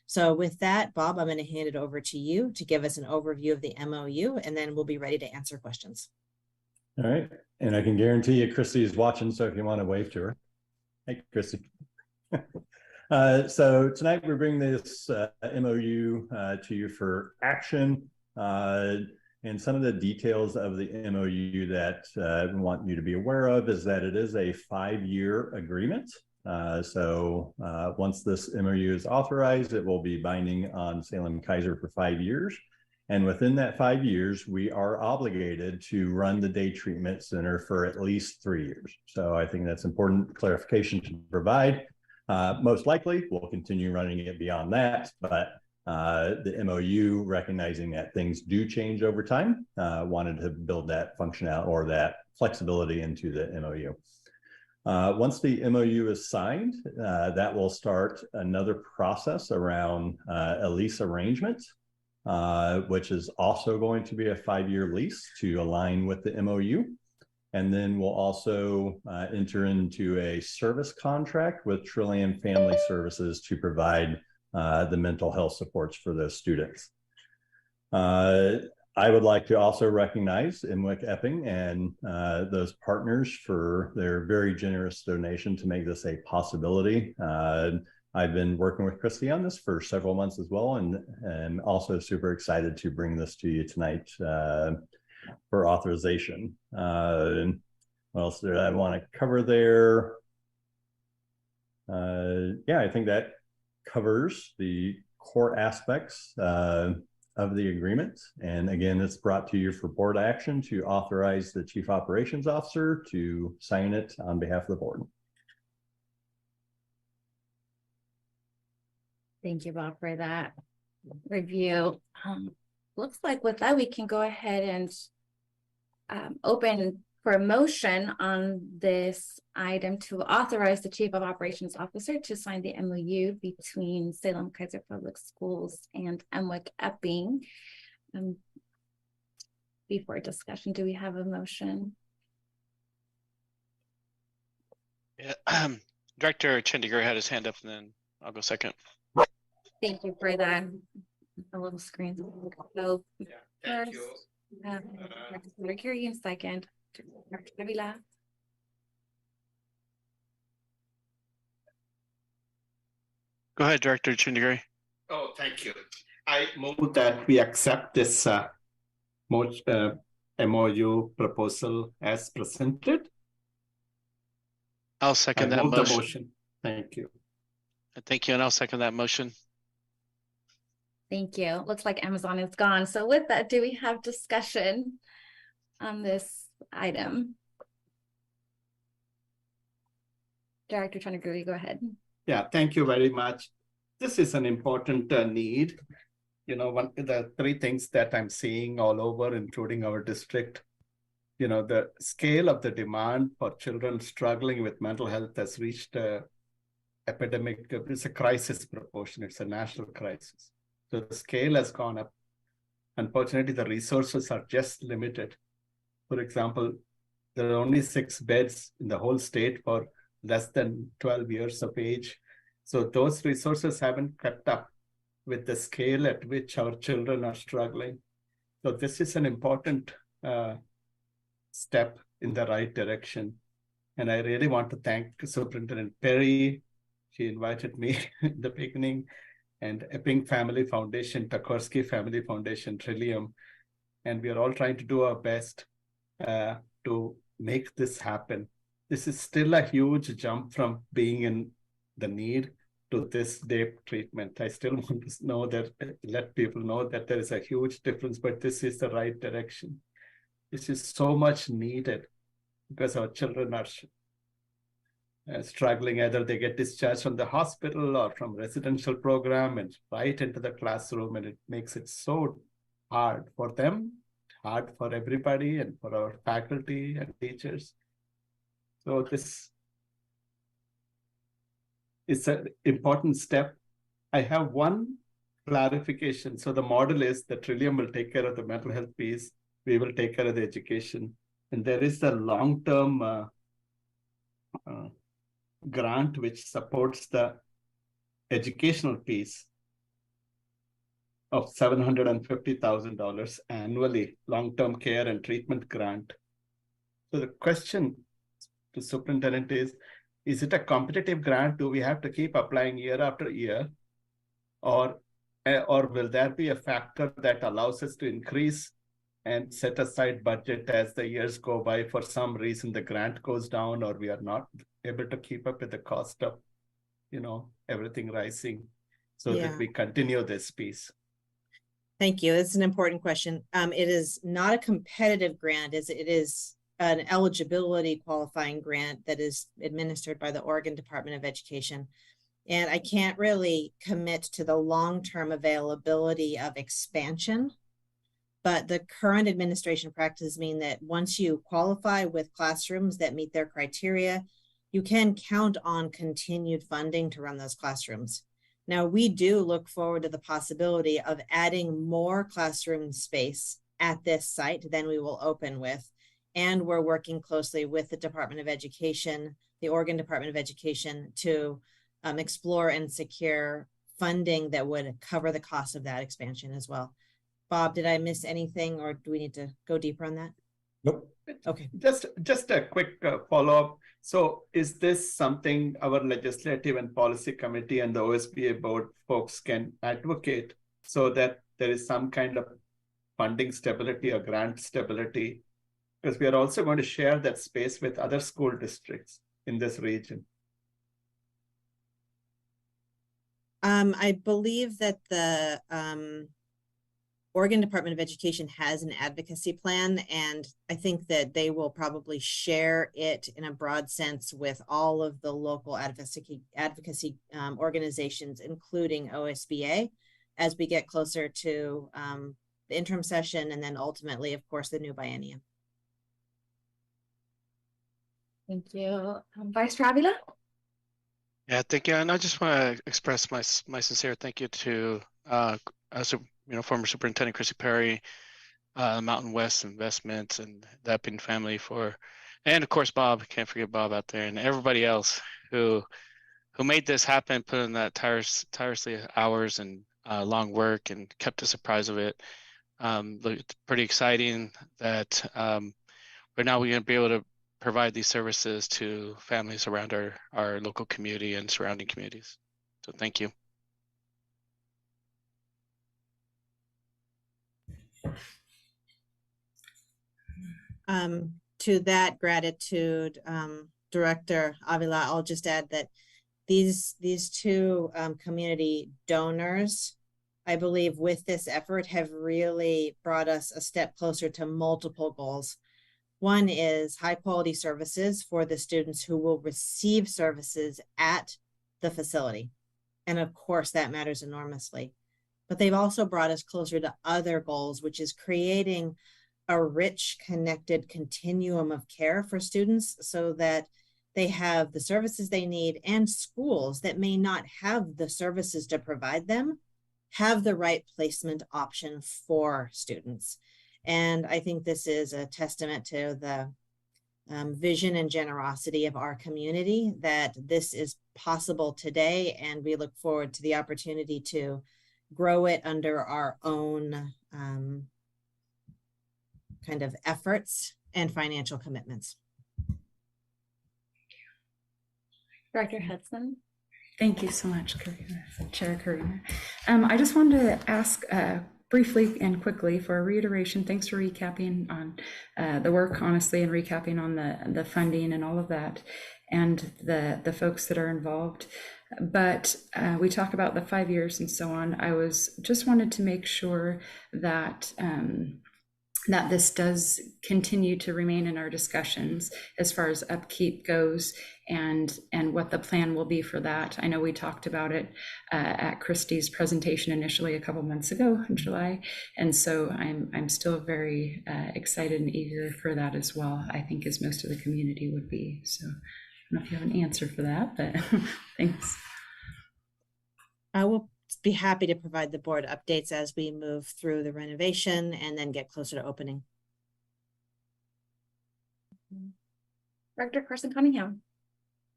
So with that, Bob, I'm going to hand it over to you to give us an overview of the MOU, and then we'll be ready to answer questions. All right. And I can guarantee you Christy is watching, so if you want to wave to her. Hey, Christy. So tonight we're bringing this MOU to you for action. And some of the details of the MOU that I want you to be aware of is that it is a 5-year agreement. So once this MOU is authorized, it will be binding on Salem-Keizer for 5 years. And within that 5 years, we are obligated to run the day treatment center for at least 3 years. So I think that's important clarification to provide. Most likely, we'll continue running it beyond that, but the MOU, recognizing that things do change over time, wanted to build that functionality or that flexibility into the MOU. Once the MOU is signed, that will start another process around a lease arrangement, which is also going to be a 5-year lease to align with the MOU. And then we'll also enter into a service contract with Trillium Family Services to provide the mental health supports for those students. I would like to also recognize Imwick Epping and those partners for their very generous donation to make this a possibility. I've been working with Christy on this for several months as well, and also super excited to bring this to you tonight for authorization. What else did I want to cover there? Yeah, I think that covers the core aspects of the agreement. And again, it's brought to you for board action to authorize the Chief Operations Officer to sign it on behalf of the board. Thank you, Bob, for that review. Looks like with that, we can go ahead and open for a motion on this item to authorize the Chief of Operations Officer to sign the MOU between Salem-Keizer Public Schools and Imwick Epping. Before discussion, do we have a motion? Yeah, Director Chandigarh had his hand up, and then I'll go second. Thank you for that. A little screen. So first, Dr. Carey in second. Dr. Avila. Go ahead, Director Chandigarh. Oh, thank you. I move that we accept this MOU proposal as presented. I'll second that motion. motion. The motion. Thank you. Thank you, and I'll second that motion. Thank you. Looks like Amazon is gone. So with that, do we have discussion on this item? Director Chandigarh, go ahead. Yeah, thank you very much. This is an important need. You know, one of the 3 things that I'm seeing all over, including our district, you know, the scale of the demand for children struggling with mental health has reached a epidemic. It's a crisis proportion. It's a national crisis. So the scale has gone up. Unfortunately, the resources are just limited. For example, there are only 6 beds in the whole state for less than 12 years of age. So those resources haven't kept up with the scale at which our children are struggling. So this is an important step in the right direction. And I really want to thank Superintendent Perry. She invited me in the beginning, and Epping Family Foundation, Tukorski Family Foundation, Trillium. And we are all trying to do our best to make this happen. This is still a huge jump from being in the need to this day treatment. I still want to know that, let people know that there is a huge difference, but this is the right direction. This is so much needed because our children are struggling. Either they get discharged from the hospital or from residential program and right into the classroom, and it makes it so hard for them, hard for everybody, and for our faculty and teachers. So this is an important step. I have one clarification. So the model is that Trillium will take care of the mental health piece, we will take care of the education. And there is a long-term grant which supports the educational piece of $750,000 annually, long-term care and treatment grant. So the question to superintendent is it a competitive grant? Do we have to keep applying year after year? Or will there be a factor that allows us to increase and set aside budget as the years go by? For some reason, the grant goes down, or we are not able to keep up with the cost of, everything rising, so that we continue this piece. Thank you. It's an important question. It is not a competitive grant, it is an eligibility qualifying grant that is administered by the Oregon Department of Education. And I can't really commit to the long-term availability of expansion, but the current administration practices mean that once you qualify with classrooms that meet their criteria, you can count on continued funding to run those classrooms. Now, we do look forward to the possibility of adding more classroom space at this site than we will open with. And we're working closely with the Department of Education, the Oregon Department of Education, to explore and secure funding that would cover the cost of that expansion as well. Bob, did I miss anything, or do we need to go deeper on that? Nope. Okay. Just a quick follow-up. So is this something our legislative and policy committee and the OSBA board folks can advocate so that there is some kind of funding stability or grant stability? Because we are also going to share that space with other school districts in this region. I believe that the Oregon Department of Education has an advocacy plan, and I think that they will probably share it in a broad sense with all of the local advocacy organizations, including OSBA, as we get closer to the interim session and then ultimately, of course, the new biennium. Thank you. Vice Chair Avila? Yeah, thank you. And I just want to express my sincere thank you to former Superintendent Chrissy Perry, Mountain West Investments, and the Epping family and of course Bob. Can't forget Bob out there, and everybody else who made this happen, put in that tirelessly hours and long work, and kept us apprised of it. It's pretty exciting that right now we're going to be able to provide these services to families around our local community and surrounding communities. So thank you. To that gratitude, Director Avila, I'll just add that these two community donors, I believe with this effort, have really brought us a step closer to multiple goals. One is high quality services for the students who will receive services at the facility. And of course, that matters enormously. But they've also brought us closer to other goals, which is creating a rich, connected continuum of care for students so that they have the services they need, and schools that may not have the services to provide them have the right placement option for students. And I think this is a testament to the vision and generosity of our community that this is possible today, and we look forward to the opportunity to grow it under our own kind of efforts and financial commitments. Director Hudson? Thank you so much, Chair Karina. I just wanted to ask briefly and quickly for a reiteration. Thanks for recapping on the work, honestly, and recapping on the funding and all of that, and the folks that are involved. But we talk about the 5 years and so on. I just wanted to make sure that that this does continue to remain in our discussions as far as upkeep goes, and what the plan will be for that. I know we talked about it at Christie's presentation initially a couple months ago in July, and so I'm still very excited and eager for that as well, I think, as most of the community would be. So I don't know if you have an answer for that, but thanks. I will be happy to provide the board updates as we move through the renovation and then get closer to opening. Director Carson Cunningham.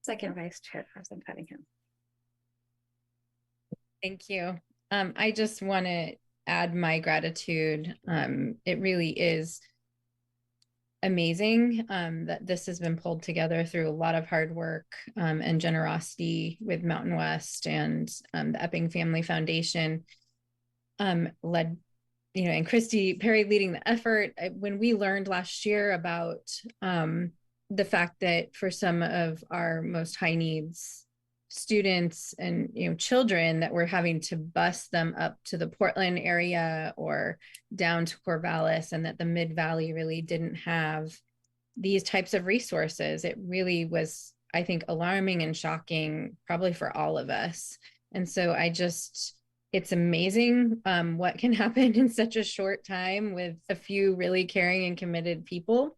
Second Vice Chair Carson Cunningham. Thank you. I just want to add my gratitude. It really is amazing that this has been pulled together through a lot of hard work and generosity with Mountain West and the Epping Family Foundation led, and Christy Perry leading the effort. When we learned last year about the fact that for some of our most high needs students and children that we're having to bus them up to the Portland area or down to Corvallis, and that the Mid-Valley really didn't have these types of resources, it really was, I think, alarming and shocking probably for all of us. And so it's amazing what can happen in such a short time with a few really caring and committed people.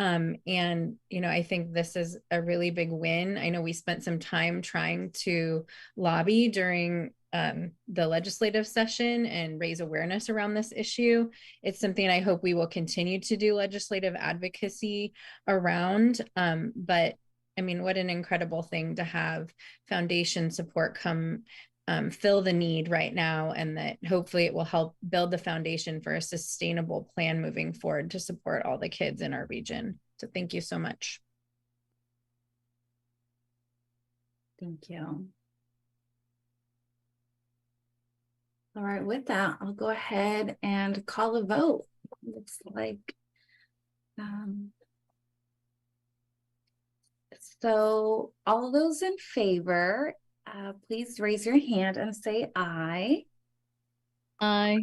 I think this is a really big win. I know we spent some time trying to lobby during the legislative session and raise awareness around this issue. It's something I hope we will continue to do legislative advocacy around. But I mean, what an incredible thing to have foundation support come fill the need right now, and that hopefully it will help build the foundation for a sustainable plan moving forward to support all the kids in our region. So thank you so much. Thank you. All right, with that, I'll go ahead and call a vote. Looks like so all those in favor, please raise your hand and say aye. Aye.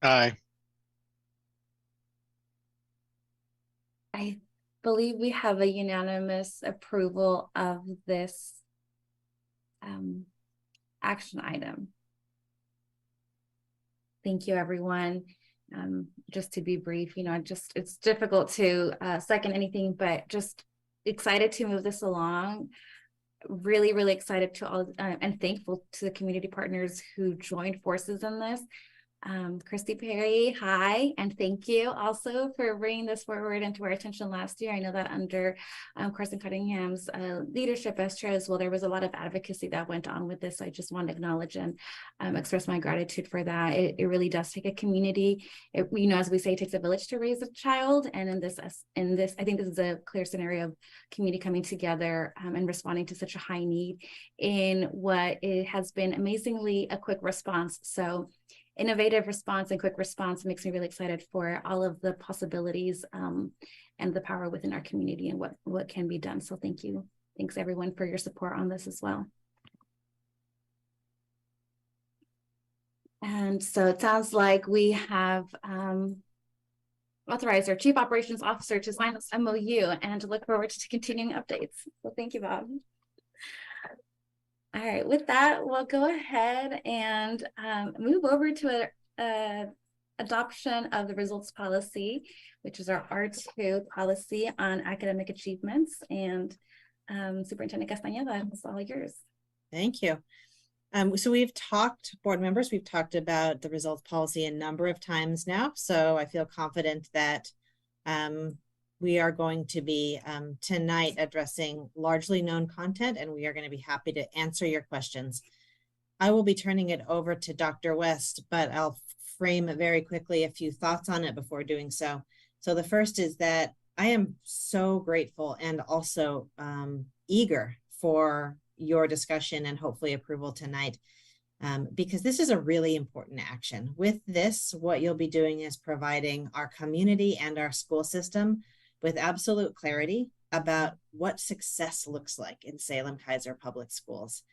Aye. I believe we have a unanimous approval of this action item. Thank you, everyone. Just to be brief, it's difficult to second anything, but just excited to move this along. Really, really excited to all and thankful to the community partners who joined forces in this. Christy Perry, hi, and thank you also for bringing this forward into our attention last year. I know that under Carson Cunningham's leadership as chair as well, there was a lot of advocacy that went on with this. So I just want to acknowledge and express my gratitude for that. It really does take a community. As we say, it takes a village to raise a child. And in this, I think this is a clear scenario of community coming together and responding to such a high need in what it has been amazingly a quick response. So innovative response and quick response makes me really excited for all of the possibilities and the power within our community and what can be done. So thank you. Thanks everyone for your support on this as well. And so it sounds like we have authorized our Chief Operations Officer to sign this MOU and to look forward to continuing updates. So thank you, Bob. All right, with that, we'll go ahead and move over to adoption of the results policy, which is our R2 policy on academic achievements. And Superintendent Castañeda, it's all yours. Thank you. So we've talked, board members, we've talked about the results policy a number of times now. So I feel confident that we are going to be tonight addressing largely known content, and we are going to be happy to answer your questions. I will be turning it over to Dr. West, but I'll frame very quickly a few thoughts on it before doing so. So the first is that I am so grateful and also eager for your discussion and hopefully approval tonight, because this is a really important action. With this, what you'll be doing is providing our community and our school system with absolute clarity about what success looks like in Salem-Keizer Public Schools.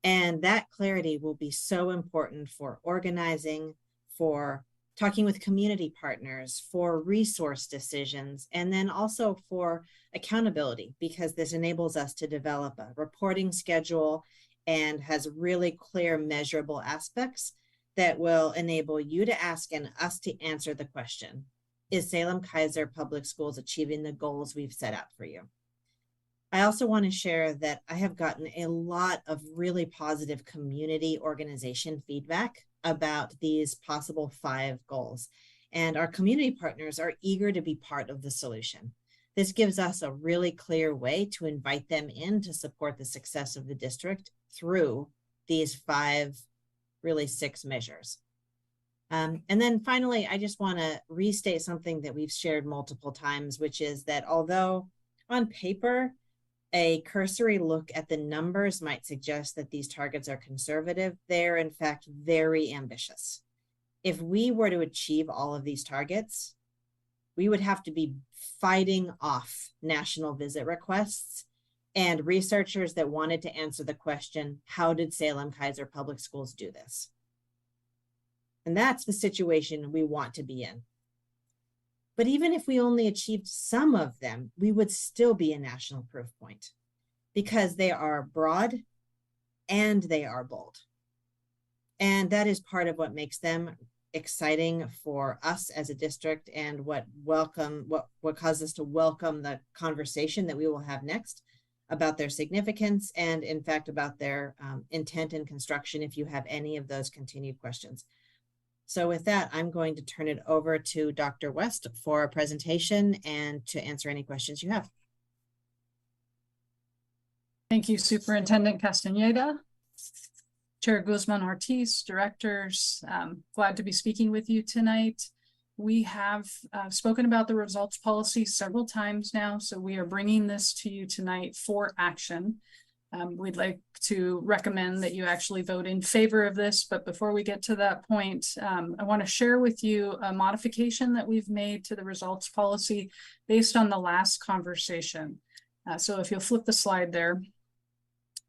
And that clarity will be so important for organizing, for talking with community partners, for resource decisions, and then also for accountability, because this enables us to develop a reporting schedule and has really clear measurable aspects that will enable you to ask and us to answer the question: is Salem-Keizer Public Schools achieving the goals we've set out for you? I also want to share that I have gotten a lot of really positive community organization feedback about these possible 5 goals. And our community partners are eager to be part of the solution. This gives us a really clear way to invite them in to support the success of the district through these 5, really 6 measures. And then finally, I just want to restate something that we've shared multiple times, which is that although on paper, a cursory look at the numbers might suggest that these targets are conservative, they're in fact very ambitious. If we were to achieve all of these targets, we would have to be fighting off national visit requests and researchers that wanted to answer the question, how did Salem-Keizer Public Schools do this? And that's the situation we want to be in. But even if we only achieved some of them, we would still be a national proof point because they are broad and they are bold. And that is part of what makes them exciting for us as a district and what caused us to welcome the conversation that we will have next about their significance and in fact about their intent and construction if you have any of those continued questions. So with that, I'm going to turn it over to Dr. West for a presentation and to answer any questions you have. Thank you, Superintendent Castaneda. Chair Guzman-Ortiz, directors, glad to be speaking with you tonight. We have spoken about the results policy several times now, so we are bringing this to you tonight for action. We'd like to recommend that you actually vote in favor of this, but before we get to that point, I want to share with you a modification that we've made to the results policy based on the last conversation. So if you'll flip the slide there.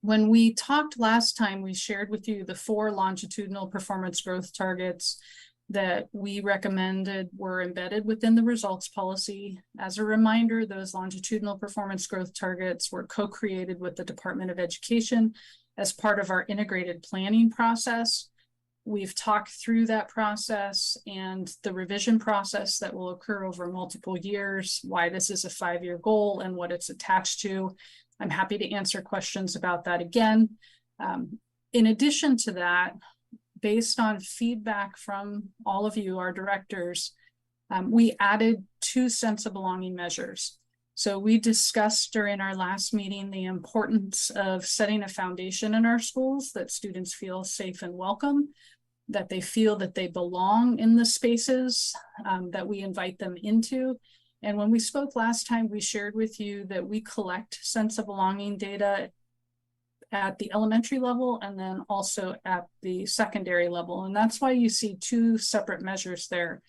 When we talked last time, we shared with you the 4 longitudinal performance growth targets that we recommended were embedded within the results policy. As a reminder, those longitudinal performance growth targets were co-created with the Department of Education as part of our integrated planning process. We've talked through that process and the revision process that will occur over multiple years, why this is a 5-year goal and what it's attached to. I'm happy to answer questions about that again. In addition to that, based on feedback from all of you, our directors, we added 2 sense of belonging measures. So we discussed during our last meeting the importance of setting a foundation in our schools that students feel safe and welcome, that they feel that they belong in the spaces that we invite them into. And when we spoke last time, we shared with you that we collect sense of belonging data at the elementary level and then also at the secondary level. And that's why you see 2 separate measures there.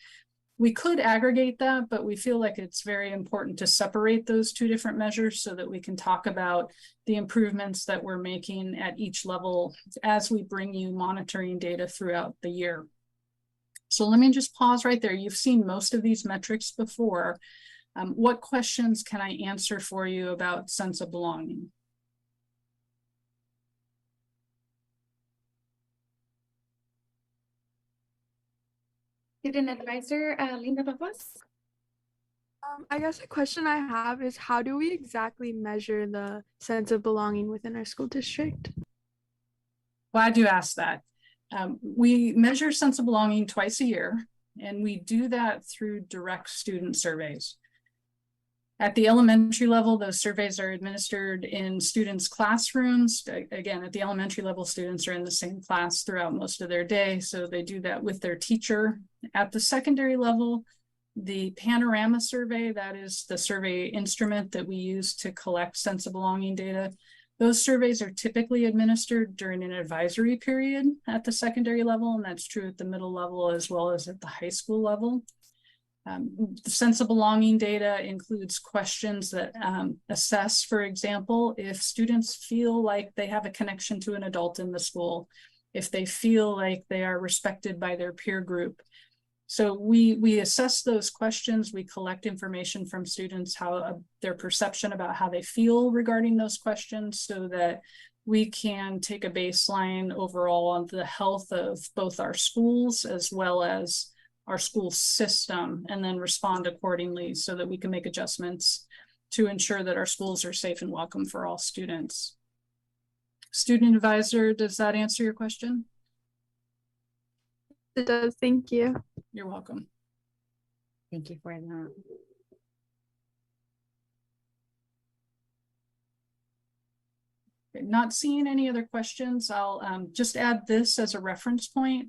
We could aggregate that, but we feel like it's very important to separate those 2 different measures so that we can talk about the improvements that we're making at each level as we bring you monitoring data throughout the year. So let me just pause right there. You've seen most of these metrics before. What questions can I answer for you about sense of belonging? Student advisor, Linda Babas. I guess a question I have is how do we exactly measure the sense of belonging within our school district? Glad you asked that. We measure sense of belonging twice a year, and we do that through direct student surveys. At the elementary level, those surveys are administered in students' classrooms. Again, at the elementary level, students are in the same class throughout most of their day, so they do that with their teacher. At the secondary level, the panorama survey, that is the survey instrument that we use to collect sense of belonging data. Those surveys are typically administered during an advisory period at the secondary level, and that's true at the middle level as well as at the high school level. The sense of belonging data includes questions that assess, for example, if students feel like they have a connection to an adult in the school, if they feel like they are respected by their peer group. So we assess those questions, we collect information from students, how their perception about how they feel regarding those questions so that we can take a baseline overall on the health of both our schools as well as our school system and then respond accordingly so that we can make adjustments to ensure that our schools are safe and welcome for all students. Student advisor, does that answer your question? It does, thank you. You're welcome. Thank you for that. Not seeing any other questions, I'll just add this as a reference point.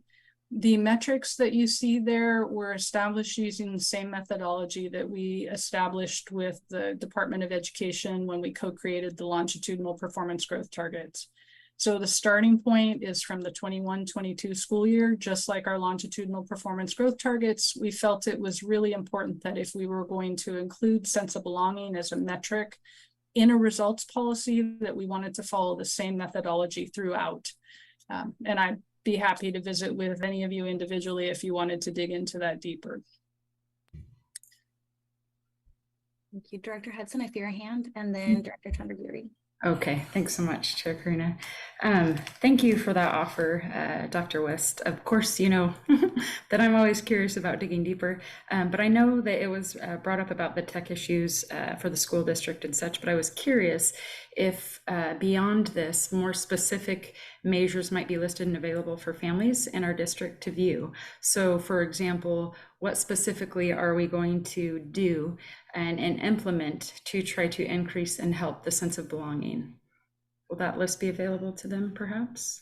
The metrics that you see there were established using the same methodology that we established with the Department of Education when we co-created the longitudinal performance growth targets. So the starting point is from the 21-22 school year. Just like our longitudinal performance growth targets, we felt it was really important that if we were going to include sense of belonging as a metric in a results policy, that we wanted to follow the same methodology throughout. And I'd be happy to visit with any of you individually if you wanted to dig into that deeper. Thank you, Director Hudson. I see your hand, and then Director Chandragiri. Okay, thanks so much, Chair Karina. Thank you for that offer, Dr. West. Of course, you know that I'm always curious about digging deeper, but I know that it was brought up about the tech issues for the school district and such, but I was curious if beyond this, more specific measures might be listed and available for families in our district to view. So for example, what specifically are we going to do and implement to try to increase and help the sense of belonging? Will that list be available to them perhaps?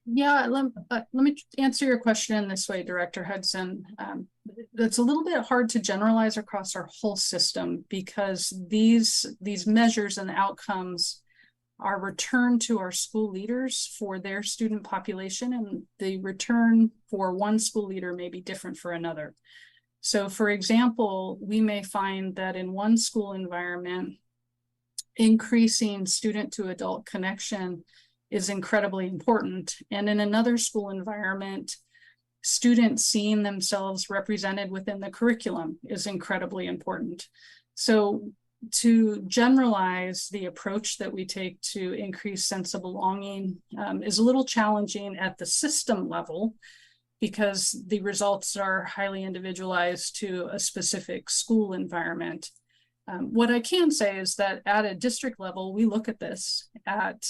Yeah, let me answer your question in this way, Director Hudson. It's a little bit hard to generalize across our whole system because these measures and outcomes are returned to our school leaders for their student population, and the return for one school leader may be different for another. So for example, we may find that in one school environment, increasing student to adult connection is incredibly important. And in another school environment, students seeing themselves represented within the curriculum is incredibly important. So to generalize the approach that we take to increase sense of belonging is a little challenging at the system level because the results are highly individualized to a specific school environment. What I can say is that at a district level, we look at this at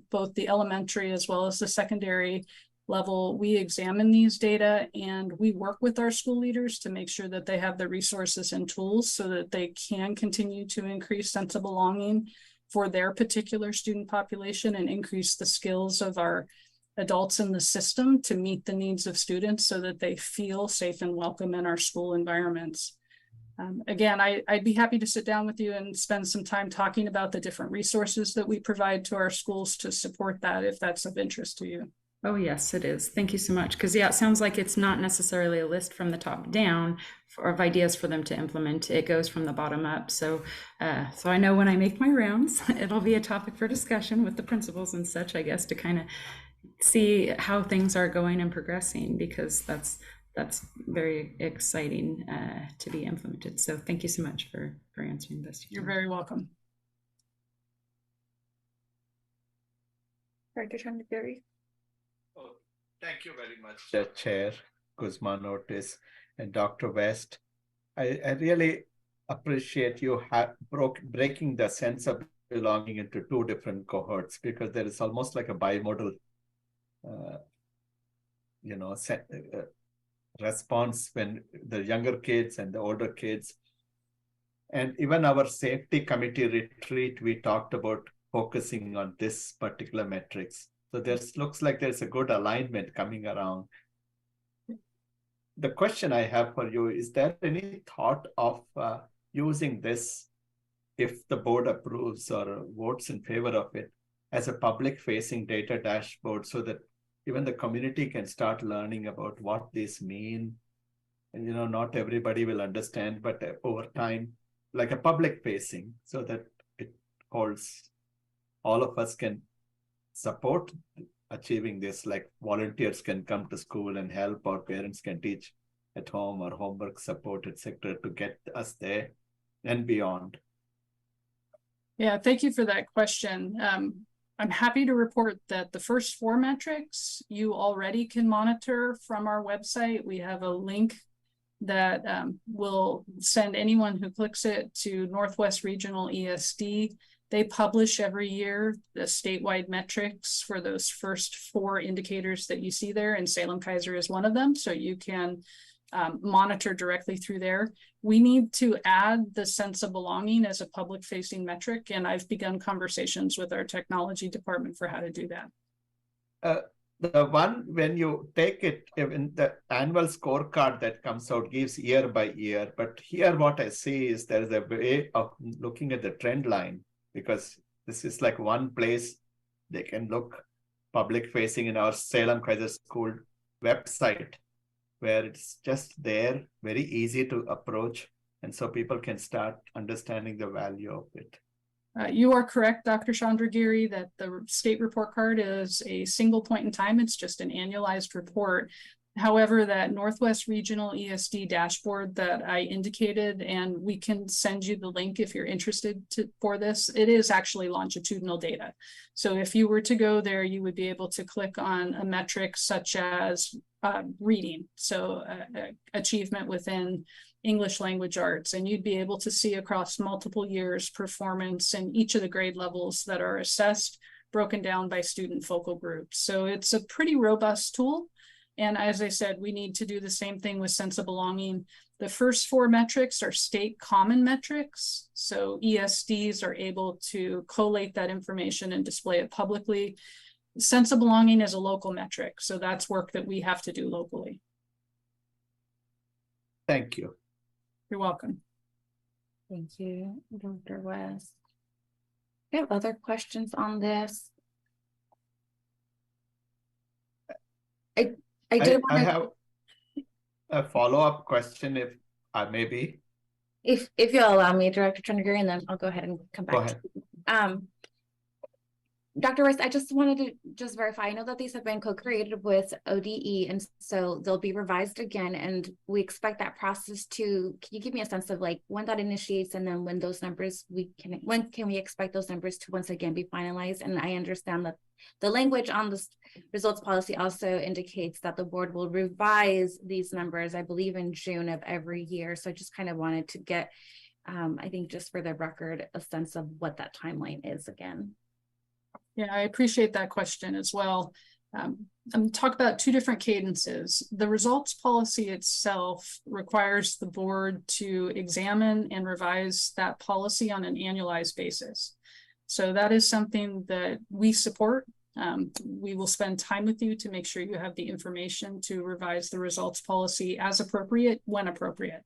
both the elementary as well as the secondary level. We examine these data and we work with our school leaders to make sure that they have the resources and tools so that they can continue to increase sense of belonging for their particular student population and increase the skills of our adults in the system to meet the needs of students so that they feel safe and welcome in our school environments. Again, I'd be happy to sit down with you and spend some time talking about the different resources that we provide to our schools to support that if that's of interest to you. Oh, yes, it is. Thank you so much. Because, yeah, it sounds like it's not necessarily a list from the top down of ideas for them to implement. It goes from the bottom up. So I know when I make my rounds, it'll be a topic for discussion with the principals and such, I guess, to kind of see how things are going and progressing, because that's very exciting to be implemented. So thank you so much for answering this. You're very welcome. Director Chandragiri. Oh, thank you very much, Chair Guzman Ortiz and Dr. West. I really appreciate you breaking the sense of belonging into two different cohorts, because there is almost like a bimodal response when the younger kids and the older kids. And even our safety committee retreat, we talked about focusing on this particular metrics. So looks like there's a good alignment coming around. The question I have for you, is there any thought of using this, if the board approves or votes in favor of it, as a public facing data dashboard so that even the community can start learning about what these mean? And, not everybody will understand, but over time, like a public facing, so that it holds, all of us can support achieving this, like volunteers can come to school and help, or parents can teach at home, or homework support, etc., to get us there and beyond. Yeah, thank you for that question. I'm happy to report that the first 4 metrics you already can monitor from our website. We have a link that will send anyone who clicks it to Northwest Regional ESD. They publish every year the statewide metrics for those first 4 indicators that you see there, and Salem-Keizer is one of them. So you can monitor directly through there. We need to add the sense of belonging as a public facing metric. And I've begun conversations with our technology department for how to do that. The one, when you take it in the annual scorecard that comes out gives year by year, but here what I see is there is a way of looking at the trend line, because this is like one place they can look public facing in our Salem-Keizer school website, where it's just there, very easy to approach. And so people can start understanding the value of it. You are correct, Dr. Chandragiri, that the state report card is a single point in time. It's just an annualized report. However, that Northwest Regional ESD dashboard that I indicated, and we can send you the link if you're interested for this, it is actually longitudinal data. So if you were to go there, you would be able to click on a metric such as reading, so achievement within English language arts, and you'd be able to see across multiple years performance in each of the grade levels that are assessed, broken down by student focal groups. So it's a pretty robust tool. And as I said, we need to do the same thing with sense of belonging. The first 4 metrics are state common metrics. So ESDs are able to collate that information and display it publicly. Sense of belonging is a local metric. So that's work that we have to do locally. Thank you. You're welcome. Thank you, Dr. West. We have other questions on this. I have a follow-up question, if I may be. If you'll allow me, Director Chandragiri, and then I'll go ahead and come back. Go ahead. Dr. Rice, I just wanted to verify, I know that these have been co-created with ODE, and so they'll be revised again, and we expect that process to, can you give me a sense of like when that initiates, and then when those numbers, when can we expect those numbers to once again be finalized? And I understand that the language on the results policy also indicates that the board will revise these numbers, I believe in June of every year. So I just kind of wanted to get, I think just for the record, a sense of what that timeline is again. Yeah, I appreciate that question as well. I'm talking about 2 different cadences. The results policy itself requires the board to examine and revise that policy on an annualized basis. So that is something that we support. We will spend time with you to make sure you have the information to revise the results policy as appropriate, when appropriate.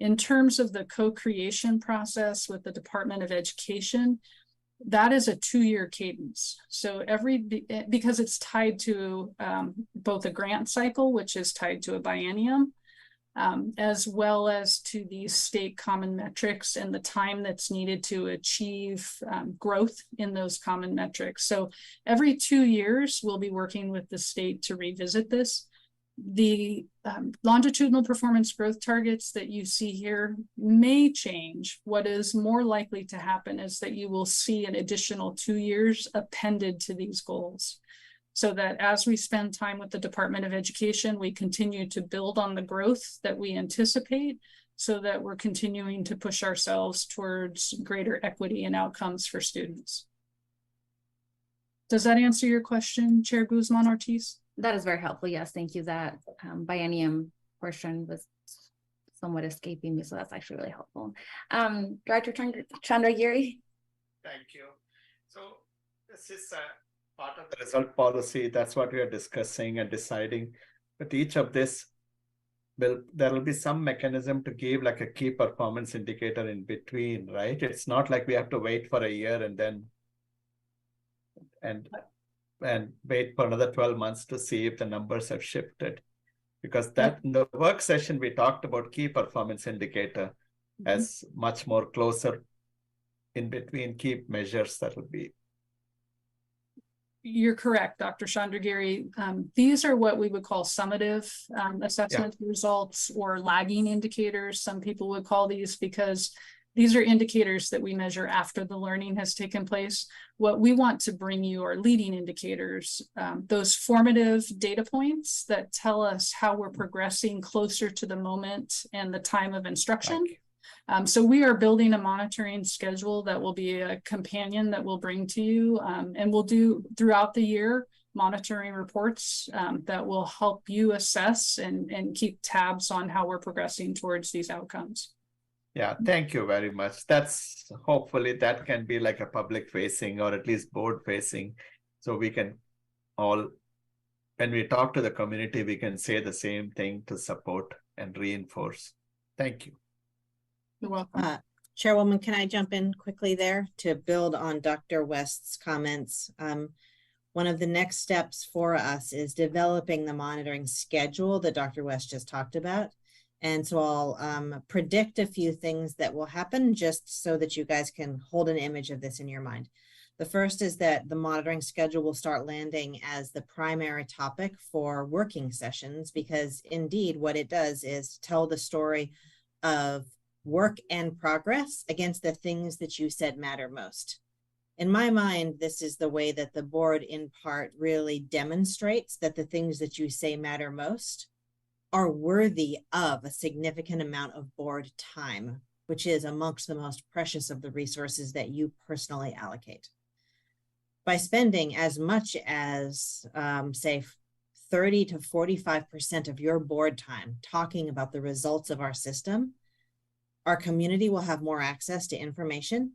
In terms of the co-creation process with the Department of Education, that is a 2-year cadence. So because it's tied to both a grant cycle, which is tied to a biennium, as well as to these state common metrics and the time that's needed to achieve growth in those common metrics. So every 2 years, we'll be working with the state to revisit this. The longitudinal performance growth targets that you see here may change. What is more likely to happen is that you will see an additional 2 years appended to these goals, so that as we spend time with the Department of Education, we continue to build on the growth that we anticipate, so that we're continuing to push ourselves towards greater equity and outcomes for students. Does that answer your question, Chair Guzman-Ortiz? That is very helpful. Yes, thank you. That biennium portion was somewhat escaping me, so that's actually really helpful. Director Chandragiri. Thank you. So this is a part of the result policy. That's what we are discussing and deciding. But each of this, there will be some mechanism to give like a key performance indicator in between, right? It's not like we have to wait for a year and then and wait for another 12 months to see if the numbers have shifted. Because that in the work session, we talked about key performance indicator as much more closer in between key measures that will be. You're correct, Dr. Chandragiri. These are what we would call summative assessment results, or lagging indicators. Some people would call these, because these are indicators that we measure after the learning has taken place. What we want to bring you are leading indicators, those formative data points that tell us how we're progressing closer to the moment and the time of instruction. So we are building a monitoring schedule that will be a companion that we'll bring to you, and we'll do throughout the year. monitoring reports that will help you assess and keep tabs on how we're progressing towards these outcomes. Yeah, thank you very much. That's hopefully that can be like a public facing or at least board facing. So we can all, when we talk to the community, we can say the same thing to support and reinforce. Thank you. You're welcome. Chairwoman, can I jump in quickly there to build on Dr. West's comments? One of the next steps for us is developing the monitoring schedule that Dr. West just talked about. And so I'll predict a few things that will happen just so that you guys can hold an image of this in your mind. The first is that the monitoring schedule will start landing as the primary topic for working sessions, because indeed what it does is tell the story of work and progress against the things that you said matter most. In my mind, this is the way that the board in part really demonstrates that the things that you say matter most are worthy of a significant amount of board time, which is amongst the most precious of the resources that you personally allocate. By spending as much as, say, 30 to 45% of your board time talking about the results of our system, our community will have more access to information.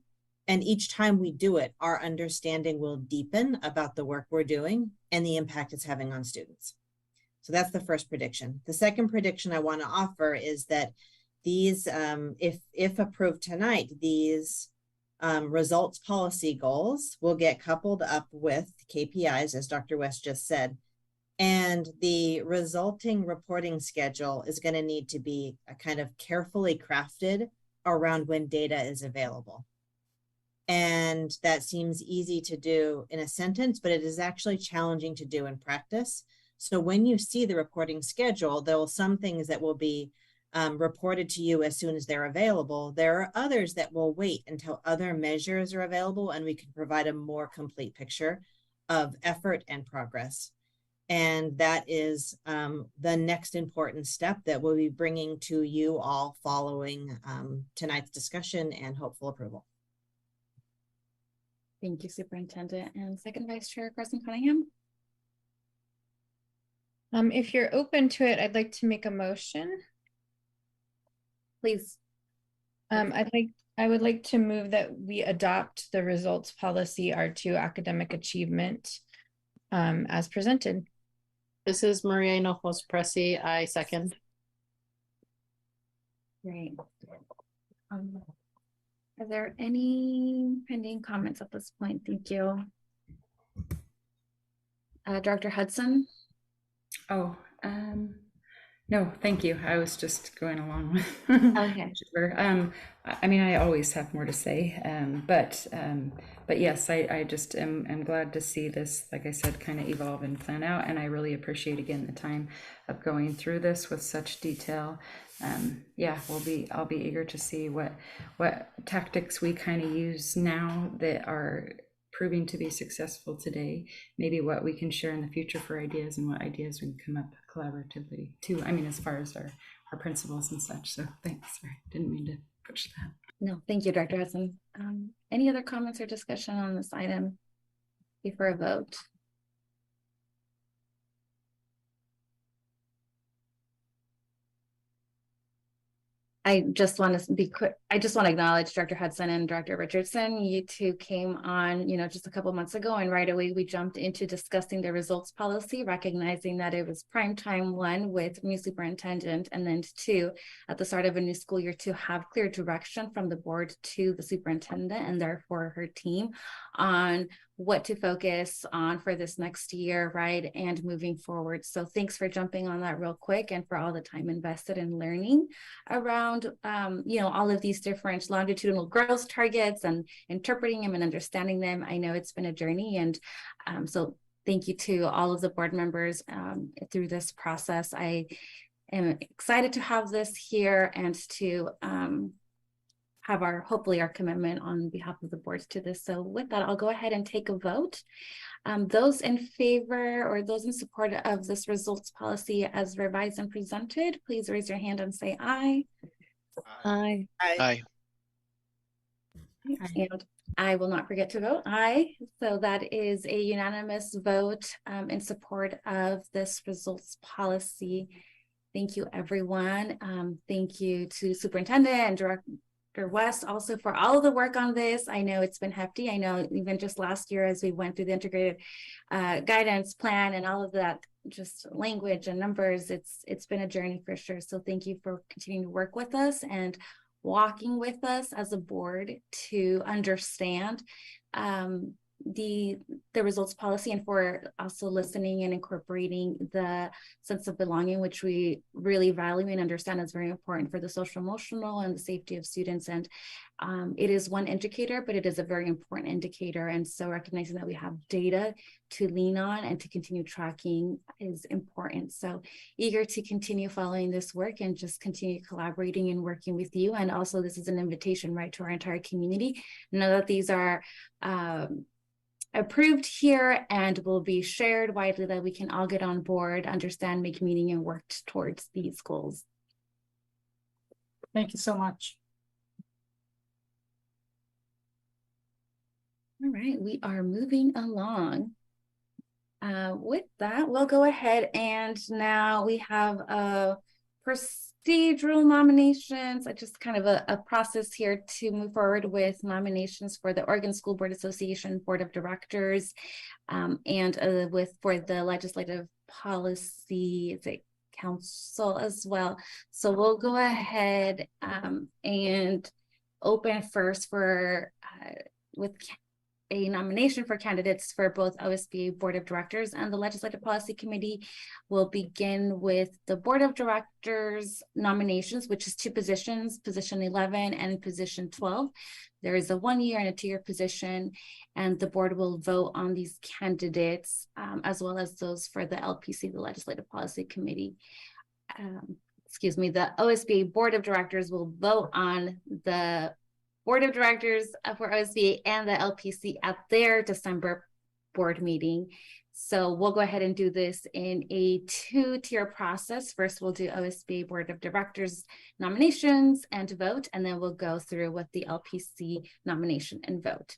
And each time we do it, our understanding will deepen about the work we're doing and the impact it's having on students. So that's the first prediction. The second prediction I want to offer is that these, if approved tonight, these results policy goals will get coupled up with KPIs, as Dr. West just said, and the resulting reporting schedule is going to need to be a kind of carefully crafted around when data is available. And that seems easy to do in a sentence, but it is actually challenging to do in practice. So when you see the reporting schedule, there will some things that will be reported to you as soon as they're available. There are others that will wait until other measures are available and we can provide a more complete picture of effort and progress. And that is the next important step that we'll be bringing to you all following tonight's discussion and hopeful approval. Thank you, Superintendent. And Second Vice Chair Carson Cunningham. If you're open to it, I'd like to make a motion. Please. I would like to move that we adopt the results policy R2 academic achievement as presented. This is Maria Hinojos Pressy. I second. Great. Are there any pending comments at this point? Thank you. Dr. Hudson? Oh, no, thank you. I was just going along with okay. Sure. I mean, I always have more to say, but yes, I just am glad to see this, like I said, kind of evolve and plan out. And I really appreciate again the time of going through this with such detail. Yeah, I'll be eager to see what tactics we kind of use now that are proving to be successful today, maybe what we can share in the future for ideas and what ideas we can come up collaboratively too. I mean, as far as our principles and such. So thanks. Sorry, didn't mean to push that. No, thank you, Dr. Hudson. Any other comments or discussion on this item before a vote? I just want to be quick. I just want to acknowledge Dr. Hudson and Dr. Richardson. You two came on, just a couple months ago, and right away we jumped into discussing the results policy, recognizing that it was prime time, one, with new superintendent, and then two, at the start of a new school year, to have clear direction from the board to the superintendent and therefore her team on what to focus on for this next year, right, and moving forward. So thanks for jumping on that real quick and for all the time invested in learning around, all of these different longitudinal growth targets and interpreting them and understanding them. I know it's been a journey, and so thank you to all of the board members through this process. I am excited to have this here and to have hopefully our commitment on behalf of the boards to this. So with that, I'll go ahead and take a vote. Those in favor or those in support of this results policy as revised and presented, please raise your hand and say aye. Aye. Aye. Aye. And I will not forget to vote aye. So that is a unanimous vote in support of this results policy. Thank you, everyone. Thank you to Superintendent and Director West also for all of the work on this. I know it's been hefty. I know even just last year as we went through the integrated guidance plan and all of that, just language and numbers, it's been a journey for sure. So thank you for continuing to work with us and walking with us as a board to understand the results policy, and for also listening and incorporating the sense of belonging, which we really value and understand is very important for the social emotional and the safety of students. And it is one indicator, but it is a very important indicator. And so recognizing that we have data to lean on and to continue tracking is important. So eager to continue following this work and just continue collaborating and working with you. And also this is an invitation, right, to our entire community. Know that these are approved here and will be shared widely, that we can all get on board, understand, make meaning, and work towards these goals. Thank you so much. All right, we are moving along. With that, we'll go ahead and now we have procedural nominations. Just kind of a process here to move forward with nominations for the Oregon School Board Association Board of Directors and for the Legislative Policy Council as well. So we'll go ahead and open first for with a nomination for candidates for both OSBA Board of Directors and the Legislative Policy Committee. We'll begin with the Board of Directors nominations, which is 2 positions, position 11 and position 12. There is a 1-year and a 2-year position, and the board will vote on these candidates as well as those for the LPC, the Legislative Policy Committee. The OSBA Board of Directors will vote on the Board of Directors for OSBA and the LPC at their December board meeting. So we'll go ahead and do this in a 2-tier process. First, we'll do OSBA Board of Directors nominations and vote, and then we'll go through with the LPC nomination and vote.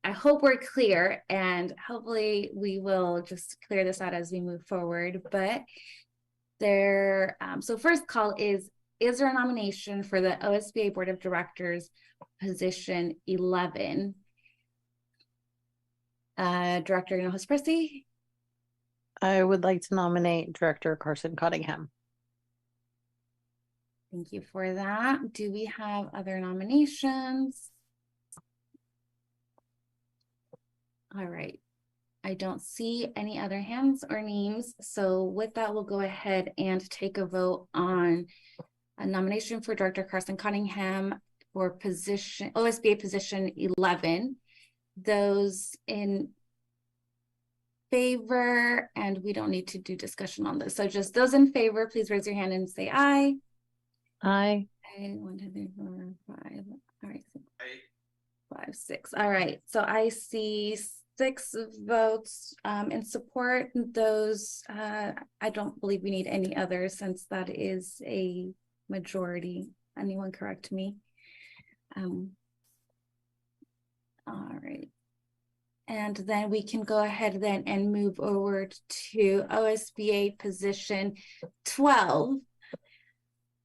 I hope we're clear, and hopefully we will just clear this out as we move forward. But so first call is there a nomination for the OSBA Board of Directors position 11? Director Hinojosa-Pressy? I would like to nominate Director Carson Cottingham. Thank you for that. Do we have other nominations? All right. I don't see any other hands or names. So with that, we'll go ahead and take a vote on a nomination for Director Carson Cottingham for OSBA position 11. Those in favor, and we don't need to do discussion on this. So just those in favor, please raise your hand and say aye. Aye. 1, 2, 3, 4, 5. All right. 5, 6. All right. So I see 6 votes in support. Those, I don't believe we need any others since that is a majority. Anyone correct me? All right. And then we can go ahead then and move over to OSBA position 12.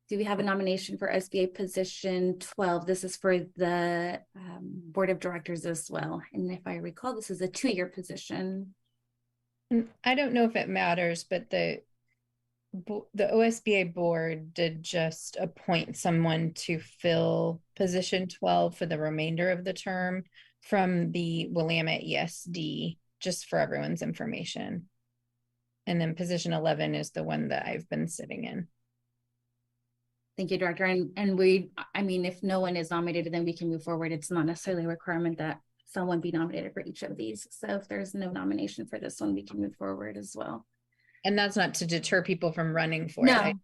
Do we have a nomination for OSBA position 12? This is for the Board of Directors as well. And if I recall, this is a 2-year position. I don't know if it matters, but the OSBA board did just appoint someone to fill position 12 for the remainder of the term from the Willamette ESD, just for everyone's information. And then position 11 is the one that I've been sitting in. Thank you, Director. And we, I mean, if no one is nominated, then we can move forward. It's not necessarily a requirement that someone be nominated for each of these. So if there's no nomination for this one, we can move forward as well. And that's not to deter people from running for it.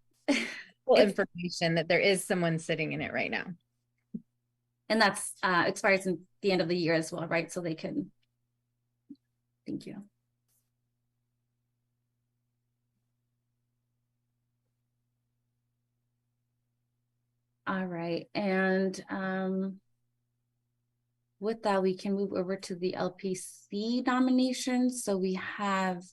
Full information that there is someone sitting in it right now. And that's expires in the end of the year as well, right? So they can. Thank you. All right, and with that, we can move over to the LPC nominations. So we have,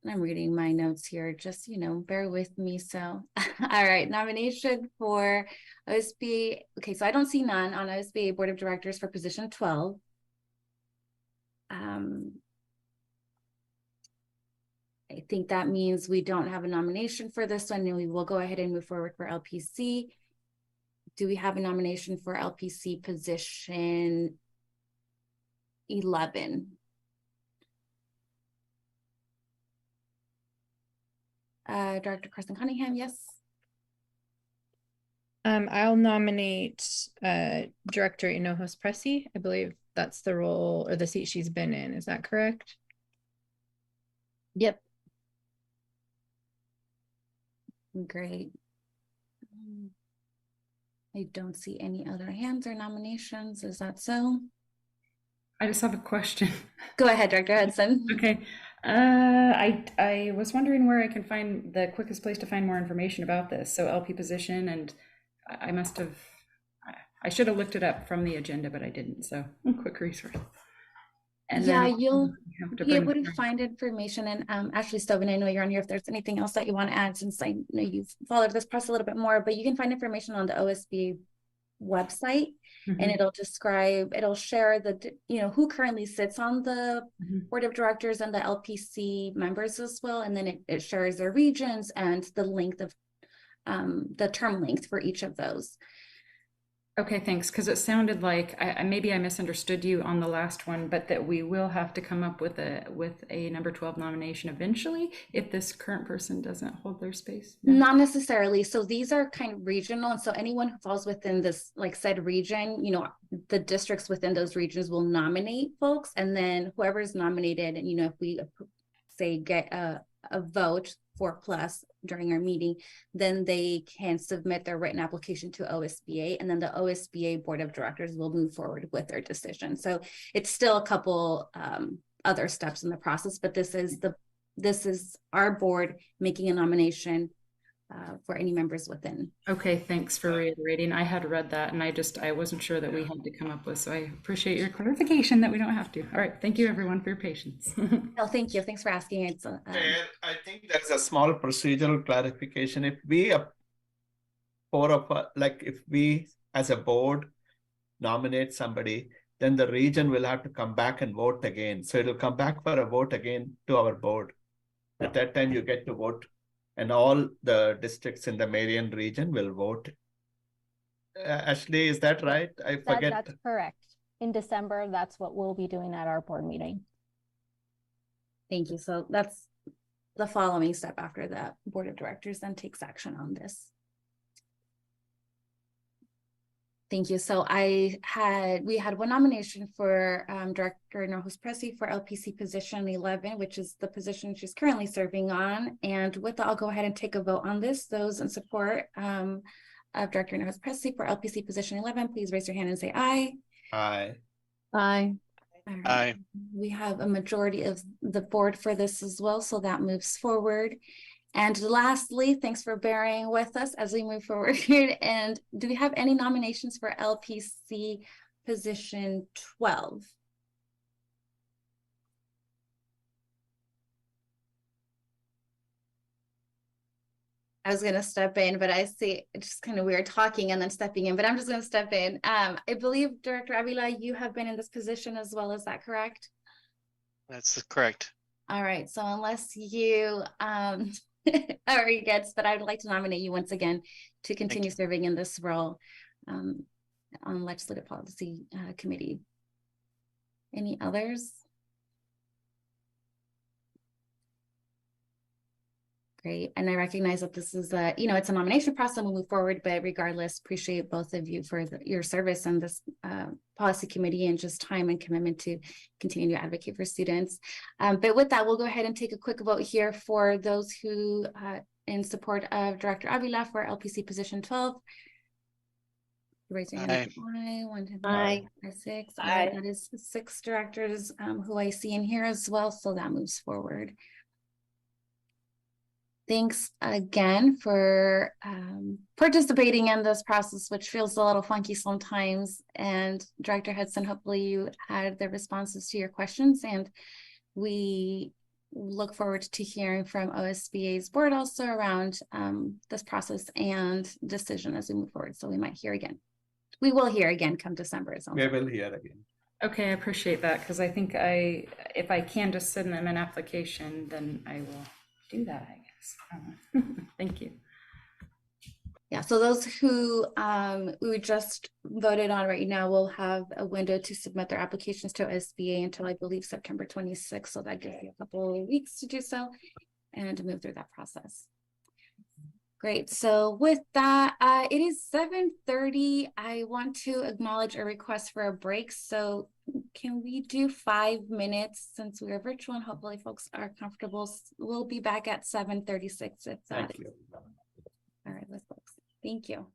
I'm reading my notes here, just, bear with me. So, all right, nomination for OSBA. Okay, so I don't see none on OSBA Board of Directors for position 12. I think that means we don't have a nomination for this one, and we will go ahead and move forward for LPC. Do we have a nomination for LPC position 11? Director Carson Cunningham, yes. I'll nominate Director Hinojos Pressy. I believe that's the role or the seat she's been in. Is that correct? Yep. Great. I don't see any other hands or nominations. Is that so? I just have a question. Go ahead, Director Hudson. Okay. I was wondering where I can find the quickest place to find more information about this. So LP position, and I should have looked it up from the agenda, but I didn't. So quick research. And yeah, then you'll be able to find information. And Ashley Stovin, I know you're on here if there's anything else that you want to add, since I know you've followed this process a little bit more, but you can find information on the OSB website, and it'll share the, who currently sits on the board of directors and the LPC members as well. And then it shares their regions and the length of the term length for each of those. Okay, thanks. Because it sounded like maybe I misunderstood you on the last one, but that we will have to come up with a number 12 nomination eventually if this current person doesn't hold their space. No? Not necessarily. So these are kind of regional, and so anyone who falls within this said region, the districts within those regions will nominate folks, and then whoever's nominated, and if we say get a vote 4+ during our meeting, then they can submit their written application to OSBA, and then the OSBA board of directors will move forward with their decision. So it's still a couple other steps in the process, but this is our board making a nomination for any members within. Okay, thanks for reiterating. I had read that, and I wasn't sure that we had to come up with, so I appreciate your clarification that we don't have to. All right, thank you everyone for your patience. Oh, thank you. Thanks for asking. It's and I think there's a small procedural clarification. If we if we as a board nominate somebody, then the region will have to come back and vote again. So it'll come back for a vote again to our board. At that time, you get to vote, and all the districts in the Marion region will vote. Ashley, is that right? I forget. That's correct. In December, that's what we'll be doing at our board meeting. Thank you. So that's the following step after the board of directors then takes action on this. Thank you. So we had one nomination for Director Hinojos Pressy for LPC position 11, which is the position she's currently serving on. And with that, I'll go ahead and take a vote on this. Those in support of Director Hinojos Pressy for LPC position 11, please raise your hand and say aye. Aye. Aye. Right. Aye. We have a majority of the board for this as well, so that moves forward. And lastly, thanks for bearing with us as we move forward. And do we have any nominations for LPC position 12? I was going to step in, but I see it's just kind of weird talking and then stepping in, but I'm just going to step in. I believe, Director Avila, you have been in this position as well. Is that correct? That's correct. All right. So unless you already gets, but I would like to nominate you once again to continue serving in this role on Legislative Policy Committee. Any others? Great. And I recognize that this is it's a nomination process. We'll move forward, but regardless, appreciate both of you for your service on this policy committee and just time and commitment to continue to advocate for students. But with that, we'll go ahead and take a quick vote here for those who in support of Director Avila for LPC position 12. Raise your hand. Aye. 1, 2, 3, 4, 5, 6. Aye. That is 6 directors who I see in here as well. So that moves forward. Thanks again for participating in this process, which feels a little funky sometimes. And Director Hudson, hopefully you had the responses to your questions, and we look forward to hearing from OSBA's board also around this process and decision as we move forward. So we might hear again. We will hear again come December. We will hear again. Okay, I appreciate that, because I think if I can just send them an application, then I will do that, I guess. Thank you. Yeah, so those who we just voted on right now will have a window to submit their applications to SBA until I believe September 26th. So that gives you a couple of weeks to do so and to move through that process. Great. So with that, it is 7:30. I want to acknowledge a request for a break. So can we do 5 minutes since we are virtual and hopefully folks are comfortable? We'll be back at 7:36 if that. Thank you. All right, let's folks. Thank you.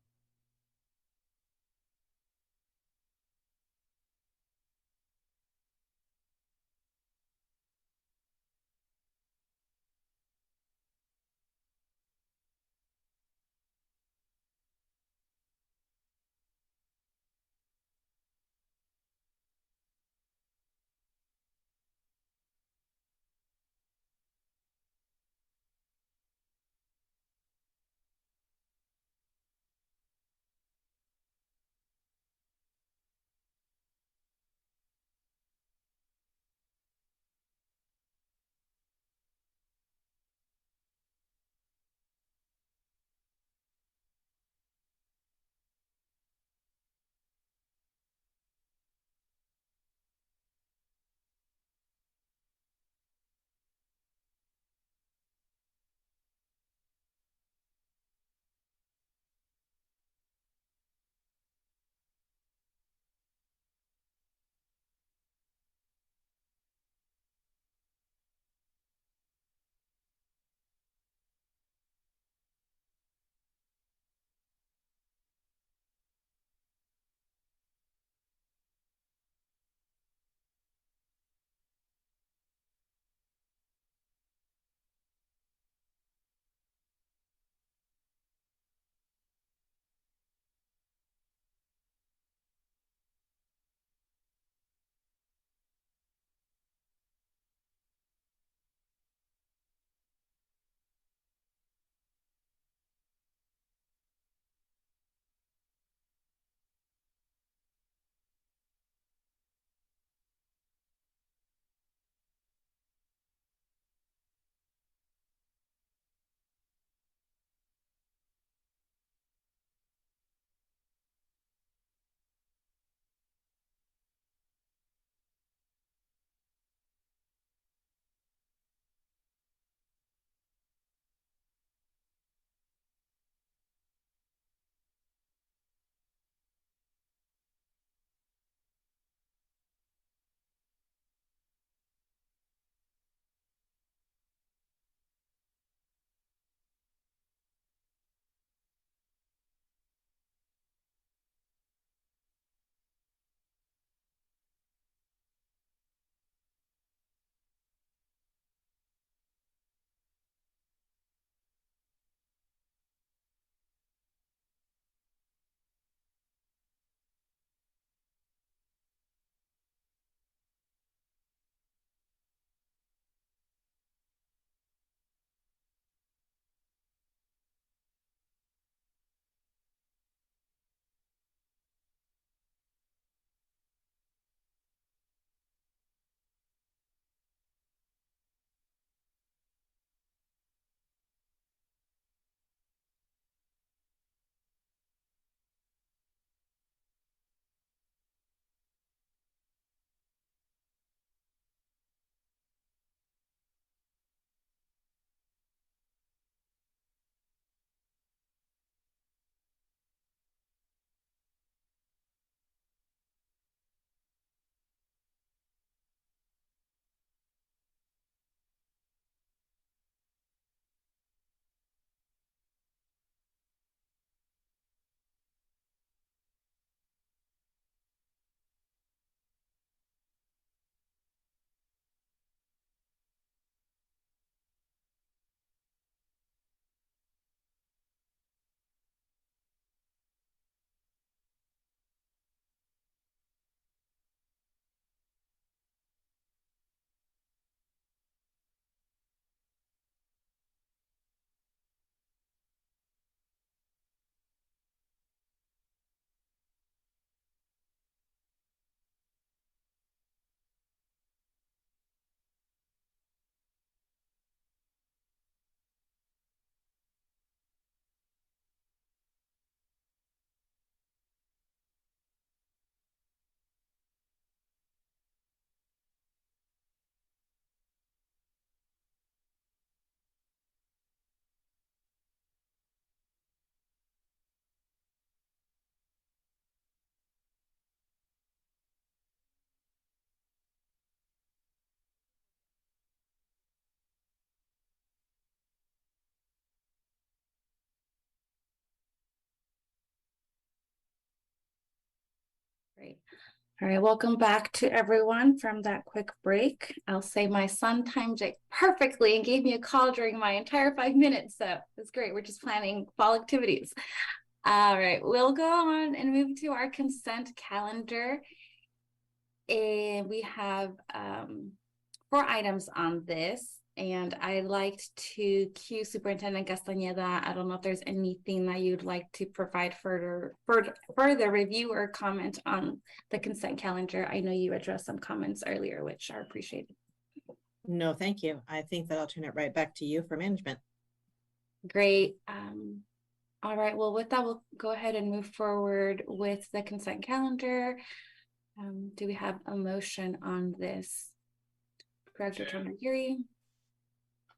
Great. All right, welcome back to everyone from that quick break. I'll say my son timed it perfectly and gave me a call during my entire 5 minutes. So it's great. We're just planning fall activities. All right, we'll go on and move to our consent calendar. And we have 4 items on this. And I'd like to cue Superintendent Castañeda. I don't know if there's anything that you'd like to provide further review or comment on the consent calendar. I know you addressed some comments earlier, which are appreciated. No, thank you. I think that I'll turn it right back to you for management. Great. All right, well, with that, we'll go ahead and move forward with the consent calendar. Do we have a motion on this? Director Tonagiri.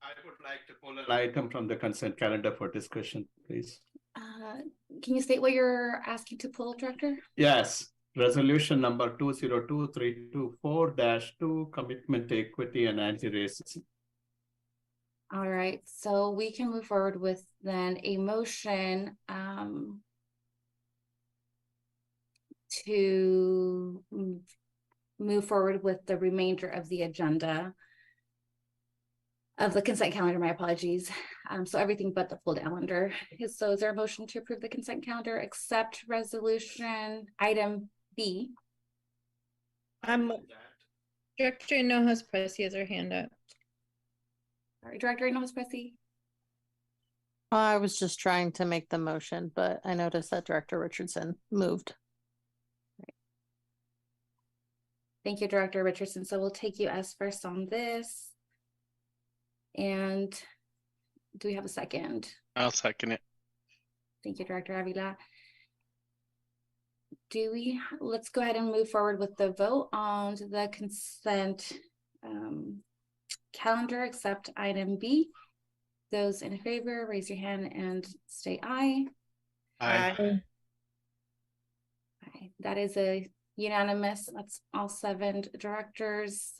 I would like to pull an item from the consent calendar for discussion, please. Can you state what you're asking to pull, Director? Yes, resolution number 202324-2, commitment to equity and anti-racism. All right, so we can move forward with then a motion to move forward with the remainder of the agenda of the consent calendar, my apologies. So everything but the pulled calendar. So is there a motion to approve the consent calendar, except resolution item B? Director Hinojosa Pressy has her hand up. All right, Director Hinojosa Pressy. I was just trying to make the motion, but I noticed that Director Richardson moved. Thank you, Director Richardson. So we'll take you as first on this. And do we have a second? I'll second it. Thank you, Director Avila. Let's go ahead and move forward with the vote on the consent calendar, except item B. Those in favor, raise your hand and state aye. Aye. Aye. That is a unanimous. That's all 7 directors.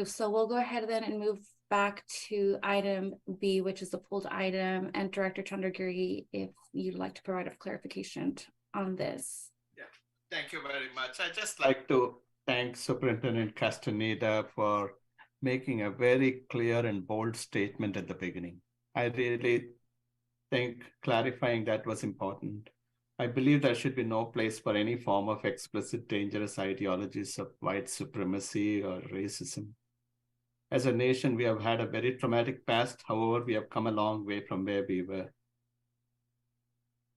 So we'll go ahead then and move back to item B, which is the pulled item, and Director Chandragiri, if you'd like to provide a clarification on this. Yeah, thank you very much. I'd just like to thank Superintendent Castaneda for making a very clear and bold statement at the beginning. I really think clarifying that was important. I believe there should be no place for any form of explicit dangerous ideologies of white supremacy or racism. As a nation, we have had a very traumatic past. However, we have come a long way from where we were.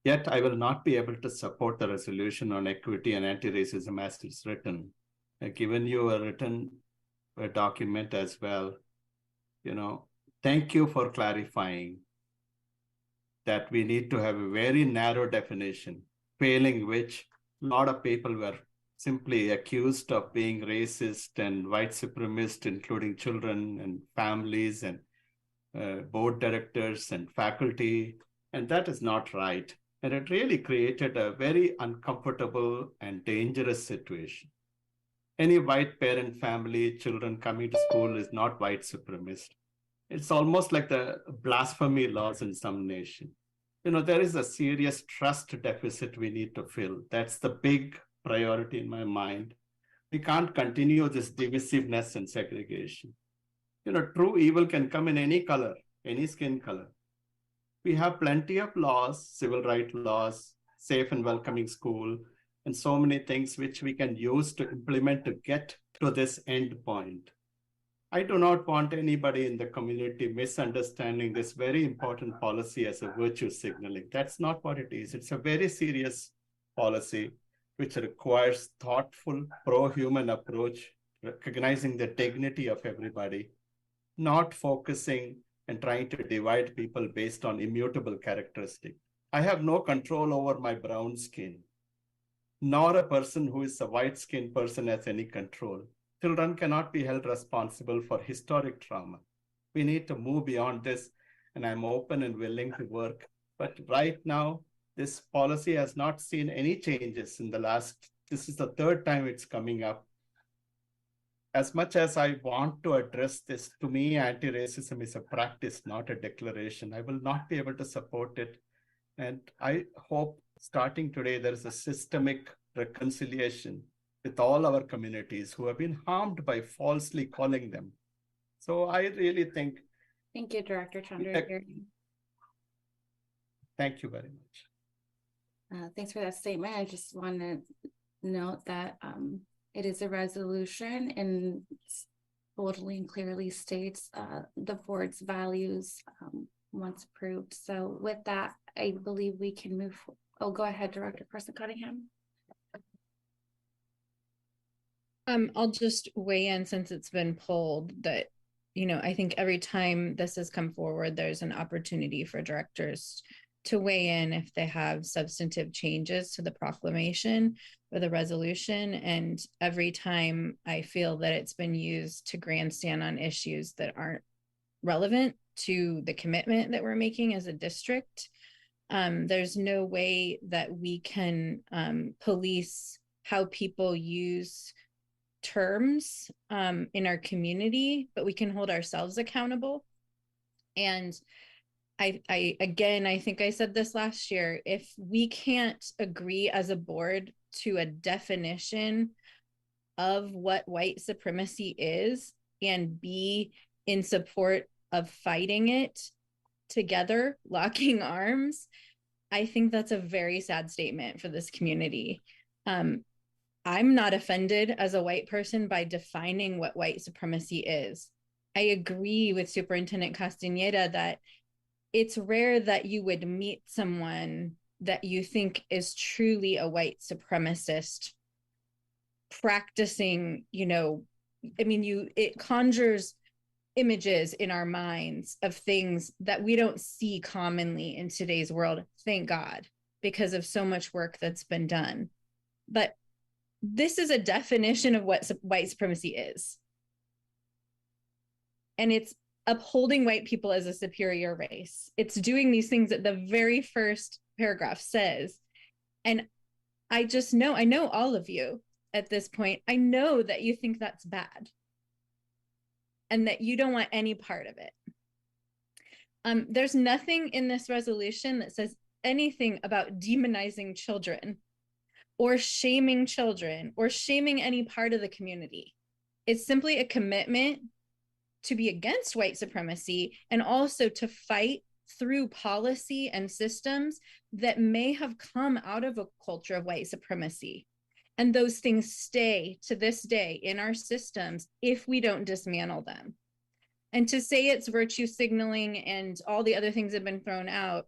Yet, I will not be able to support the resolution on equity and anti-racism as it's written. I've given you a written document as well. Thank you for clarifying that we need to have a very narrow definition, failing which a lot of people were simply accused of being racist and white supremacist, including children and families and board directors and faculty. And that is not right. And it really created a very uncomfortable and dangerous situation. Any white parent, family, children coming to school is not white supremacist. It's almost like the blasphemy laws in some nation. There is a serious trust deficit we need to fill. That's the big priority in my mind. We can't continue this divisiveness and segregation. True evil can come in any color, any skin color. We have plenty of laws, civil rights laws, safe and welcoming school, and so many things which we can use to implement to get to this end point. I do not want anybody in the community misunderstanding this very important policy as a virtue signaling. That's not what it is. It's a very serious policy which requires thoughtful, pro-human approach, recognizing the dignity of everybody, not focusing and trying to divide people based on immutable characteristics. I have no control over my brown skin, nor a person who is a white-skinned person has any control. Children cannot be held responsible for historic trauma. We need to move beyond this, and I'm open and willing to work. But right now, this policy has not seen any changes in this is the 3rd time it's coming up. As much as I want to address this, to me, anti-racism is a practice, not a declaration. I will not be able to support it. And I hope starting today, there is a systemic reconciliation with all our communities who have been harmed by falsely calling them. So I really think. Thank you, Director Chandra. Thank you very much. Thanks for that statement. I just want to note that it is a resolution and boldly and clearly states the board's values once approved. So with that, I believe we can move. Oh, go ahead, Director Carson-Cunningham. I'll just weigh in since it's been pulled that, I think every time this has come forward, there's an opportunity for directors to weigh in if they have substantive changes to the proclamation or the resolution. And every time I feel that it's been used to grandstand on issues that aren't relevant to the commitment that we're making as a district, there's no way that we can police how people use terms in our community, but we can hold ourselves accountable. And I think I said this last year, if we can't agree as a board to a definition of what white supremacy is and be in support of fighting it together, locking arms, I think that's a very sad statement for this community. I'm not offended as a white person by defining what white supremacy is. I agree with Superintendent Castañeda that it's rare that you would meet someone that you think is truly a white supremacist practicing, it conjures images in our minds of things that we don't see commonly in today's world, thank God, because of so much work that's been done. But this is a definition of what white supremacy is. And it's upholding white people as a superior race. It's doing these things that the very first paragraph says. And I know all of you at this point, I know that you think that's bad and that you don't want any part of it. There's nothing in this resolution that says anything about demonizing children or shaming children or shaming any part of the community. It's simply a commitment to be against white supremacy and also to fight through policy and systems that may have come out of a culture of white supremacy. And those things stay to this day in our systems if we don't dismantle them. And to say it's virtue signaling and all the other things that have been thrown out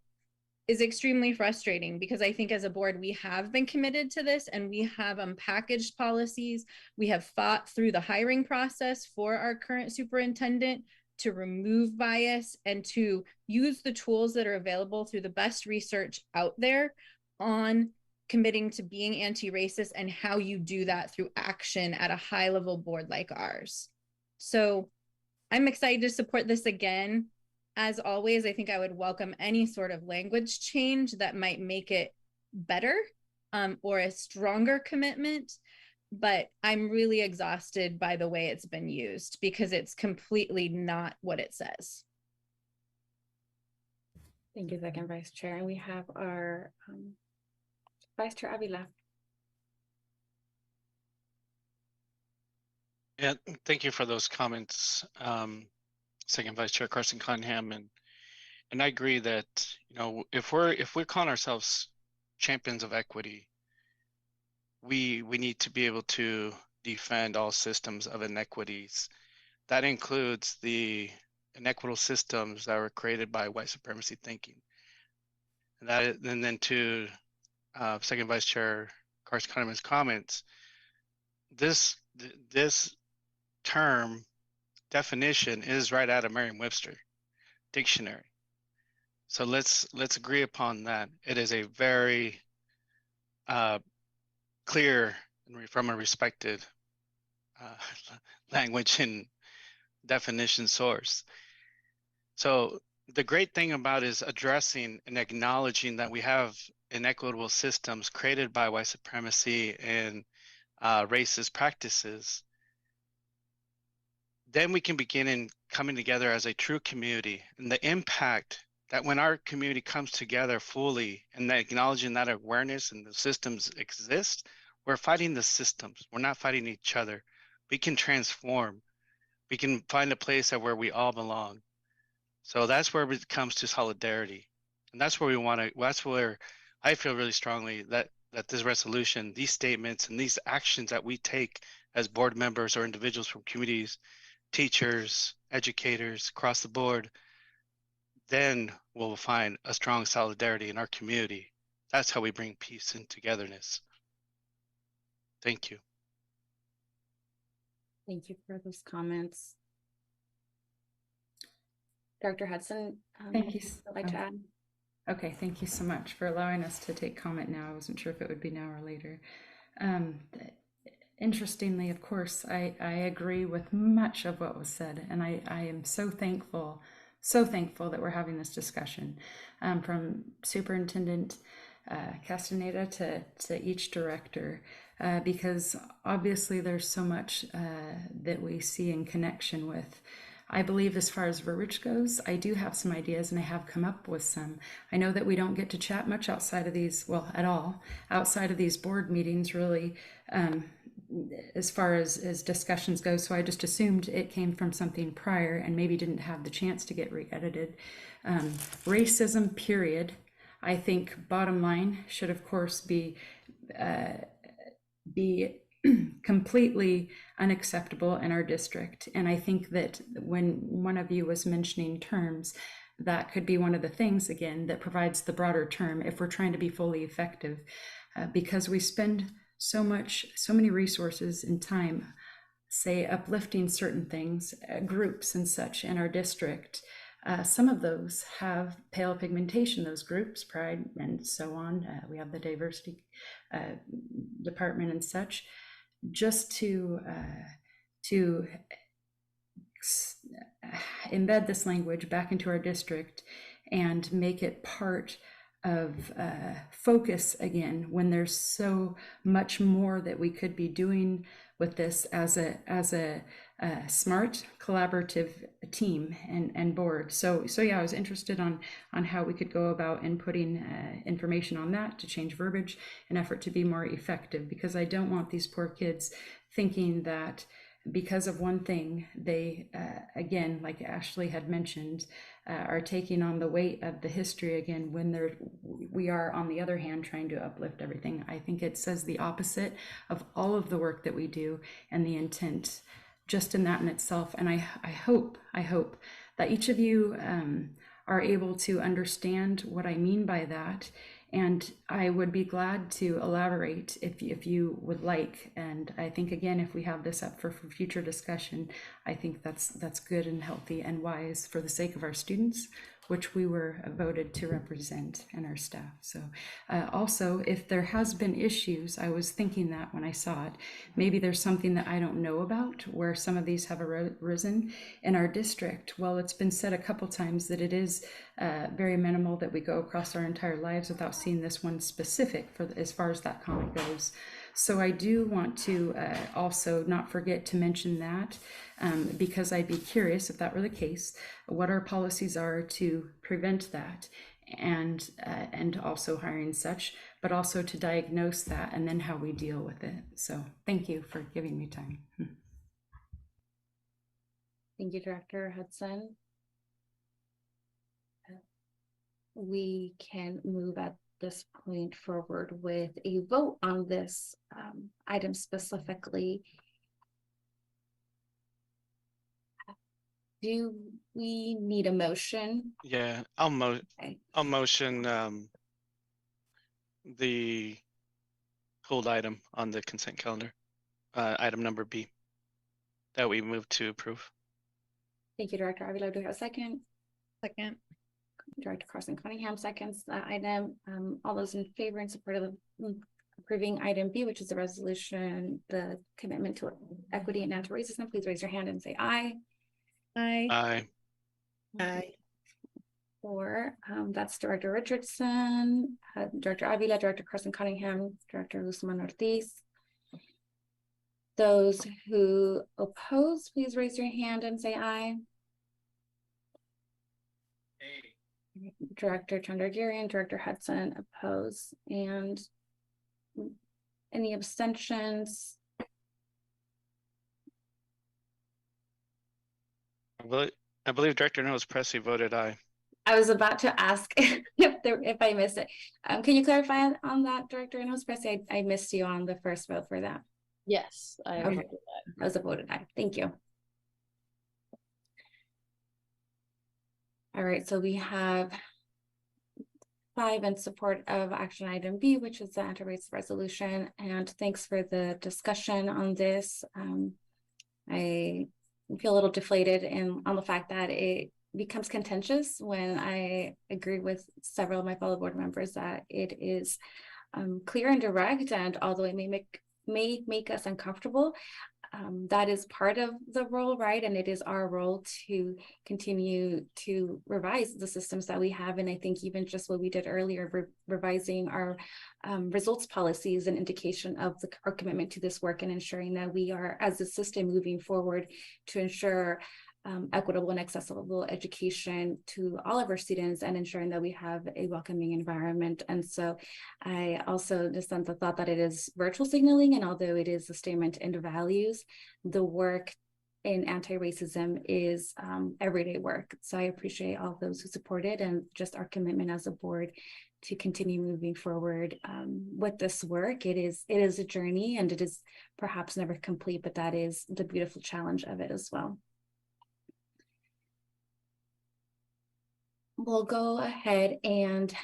is extremely frustrating, because I think as a board, we have been committed to this and we have packaged policies. We have fought through the hiring process for our current superintendent to remove bias and to use the tools that are available through the best research out there on committing to being anti-racist and how you do that through action at a high level board like ours. So I'm excited to support this again. As always, I think I would welcome any sort of language change that might make it better or a stronger commitment. But I'm really exhausted by the way it's been used because it's completely not what it says. Thank you, Second Vice Chair. And we have our Vice Chair Avila. Yeah, thank you for those comments, Second Vice Chair Carson-Cunningham, and I agree that if we're calling ourselves champions of equity, we need to be able to defend all systems of inequities. That includes the inequitable systems that were created by white supremacy thinking. And then to Second Vice Chair Carson-Cunningham's comments, this term definition is right out of Merriam-Webster dictionary. So let's agree upon that. It is a very clear from a respected language and definition source. So the great thing about is addressing and acknowledging that we have inequitable systems created by white supremacy and racist practices. Then we can begin in coming together as a true community, and the impact that when our community comes together fully and that acknowledging that awareness and the systems exist, we're fighting the systems. We're not fighting each other. We can transform. We can find a place where we all belong. So that's where it comes to solidarity. And that's where we want to, that's where I feel really strongly that this resolution, these statements and these actions that we take as board members or individuals from communities, teachers, educators across the board, then we'll find a strong solidarity in our community. That's how we bring peace and togetherness. Thank you. Thank you for those comments. Dr. Hudson, Thank you. I'd like to add. Okay, thank you so much for allowing us to take comment now. I wasn't sure if it would be now or later. Interestingly, of course, I agree with much of what was said, and I am so thankful that we're having this discussion, from Superintendent Castaneda to each director, because obviously there's so much that we see in connection with. I believe as far as verbiage goes, I do have some ideas and I have come up with some. I know that we don't get to chat much outside of these, well, at all, outside of these board meetings really, as far as discussions go. So I just assumed it came from something prior and maybe didn't have the chance to get re-edited. Racism, period. I think bottom line should of course be completely unacceptable in our district. And I think that when one of you was mentioning terms, that could be one of the things, again, that provides the broader term if we're trying to be fully effective, because we spend so many resources and time, say, uplifting certain things, groups and such in our district. Some of those have pale pigmentation, those groups, pride and so on. We have the diversity department and such. Just to embed this language back into our district and make it part of focus again, when there's so much more that we could be doing with this as a smart collaborative team and board. So yeah, I was interested on how we could go about inputting information on that to change verbiage, an effort to be more effective, because I don't want these poor kids thinking that because of one thing, they, again, like Ashley had mentioned, are taking on the weight of the history again, when we are, on the other hand, trying to uplift everything. I think it says the opposite of all of the work that we do and the intent just in that in itself. And I hope that each of you are able to understand what I mean by that. And I would be glad to elaborate if you would like. And I think, again, if we have this up for future discussion, I think that's good and healthy and wise for the sake of our students, which we were voted to represent, and our staff. So also, if there has been issues, I was thinking that when I saw it, maybe there's something that I don't know about where some of these have arisen in our district. Well, it's been said a couple times that it is very minimal that we go across our entire lives without seeing this one specific for as far as that comment goes. So I do want to also not forget to mention that, because I'd be curious, if that were the case, what our policies are to prevent that, and also hiring such, but also to diagnose that and then how we deal with it. So thank you for giving me time. Thank you, Director Hudson. We can move at this point forward with a vote on this item specifically. Do we need a motion? Yeah, I'll motion the hold item on the consent calendar, item number B, that we move to approve. Thank you, Director Avila. Do we have a second? Second. Director Carson Cunningham seconds that item. All those in favor and support of approving item B, which is the resolution, the commitment to equity and anti-racism, please raise your hand and say aye. Aye. Aye. Aye. Or that's Director Richardson, Director Avila, Director Carson Cunningham, Director Guzman Ortiz. Those who oppose, please raise your hand and say aye. Director Chandragirian, Director Hudson oppose, and any abstentions? I believe Director Knowles-Pressey voted aye. I was about to ask if I missed it. Can you clarify on that, Director Knowles-Pressey? I missed you on the first vote for that. Yes, I Okay. voted aye. That was a voted aye. Thank you. All right, so we have 5 in support of action item B, which is the anti-racist resolution. And thanks for the discussion on this. I feel a little deflated on the fact that it becomes contentious when I agree with several of my fellow board members that it is clear and direct, and although it may make us uncomfortable, that is part of the role, right? And it is our role to continue to revise the systems that we have. And I think even just what we did earlier, revising our results policies, an indication of our commitment to this work and ensuring that we are, as a system, moving forward to ensure equitable and accessible education to all of our students and ensuring that we have a welcoming environment. And so I also just sent the thought that it is virtual signaling, and although it is a statement in values, the work in anti-racism is everyday work. So I appreciate all those who support it and just our commitment as a board to continue moving forward with this work. It is a journey, and it is perhaps never complete, but that is the beautiful challenge of it as well. We'll go ahead and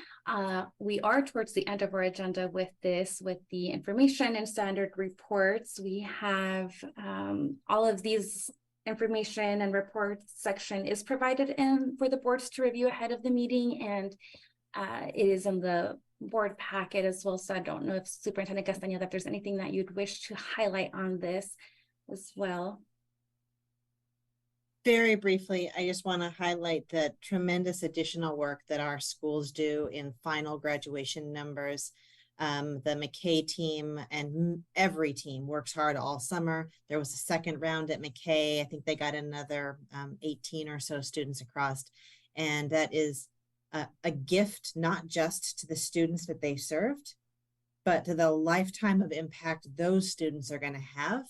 we are towards the end of our agenda with the information and standard reports. We have all of these information and reports section is provided in for the boards to review ahead of the meeting, and it is in the board packet as well. So I don't know if Superintendent Castañeda, if there's anything that you'd wish to highlight on this as well. Very briefly, I just want to highlight the tremendous additional work that our schools do in final graduation numbers. The McKay team and every team works hard all summer. There was a second round at McKay. I think they got another 18 or so students across. And that is a gift, not just to the students that they served, but to the lifetime of impact those students are going to have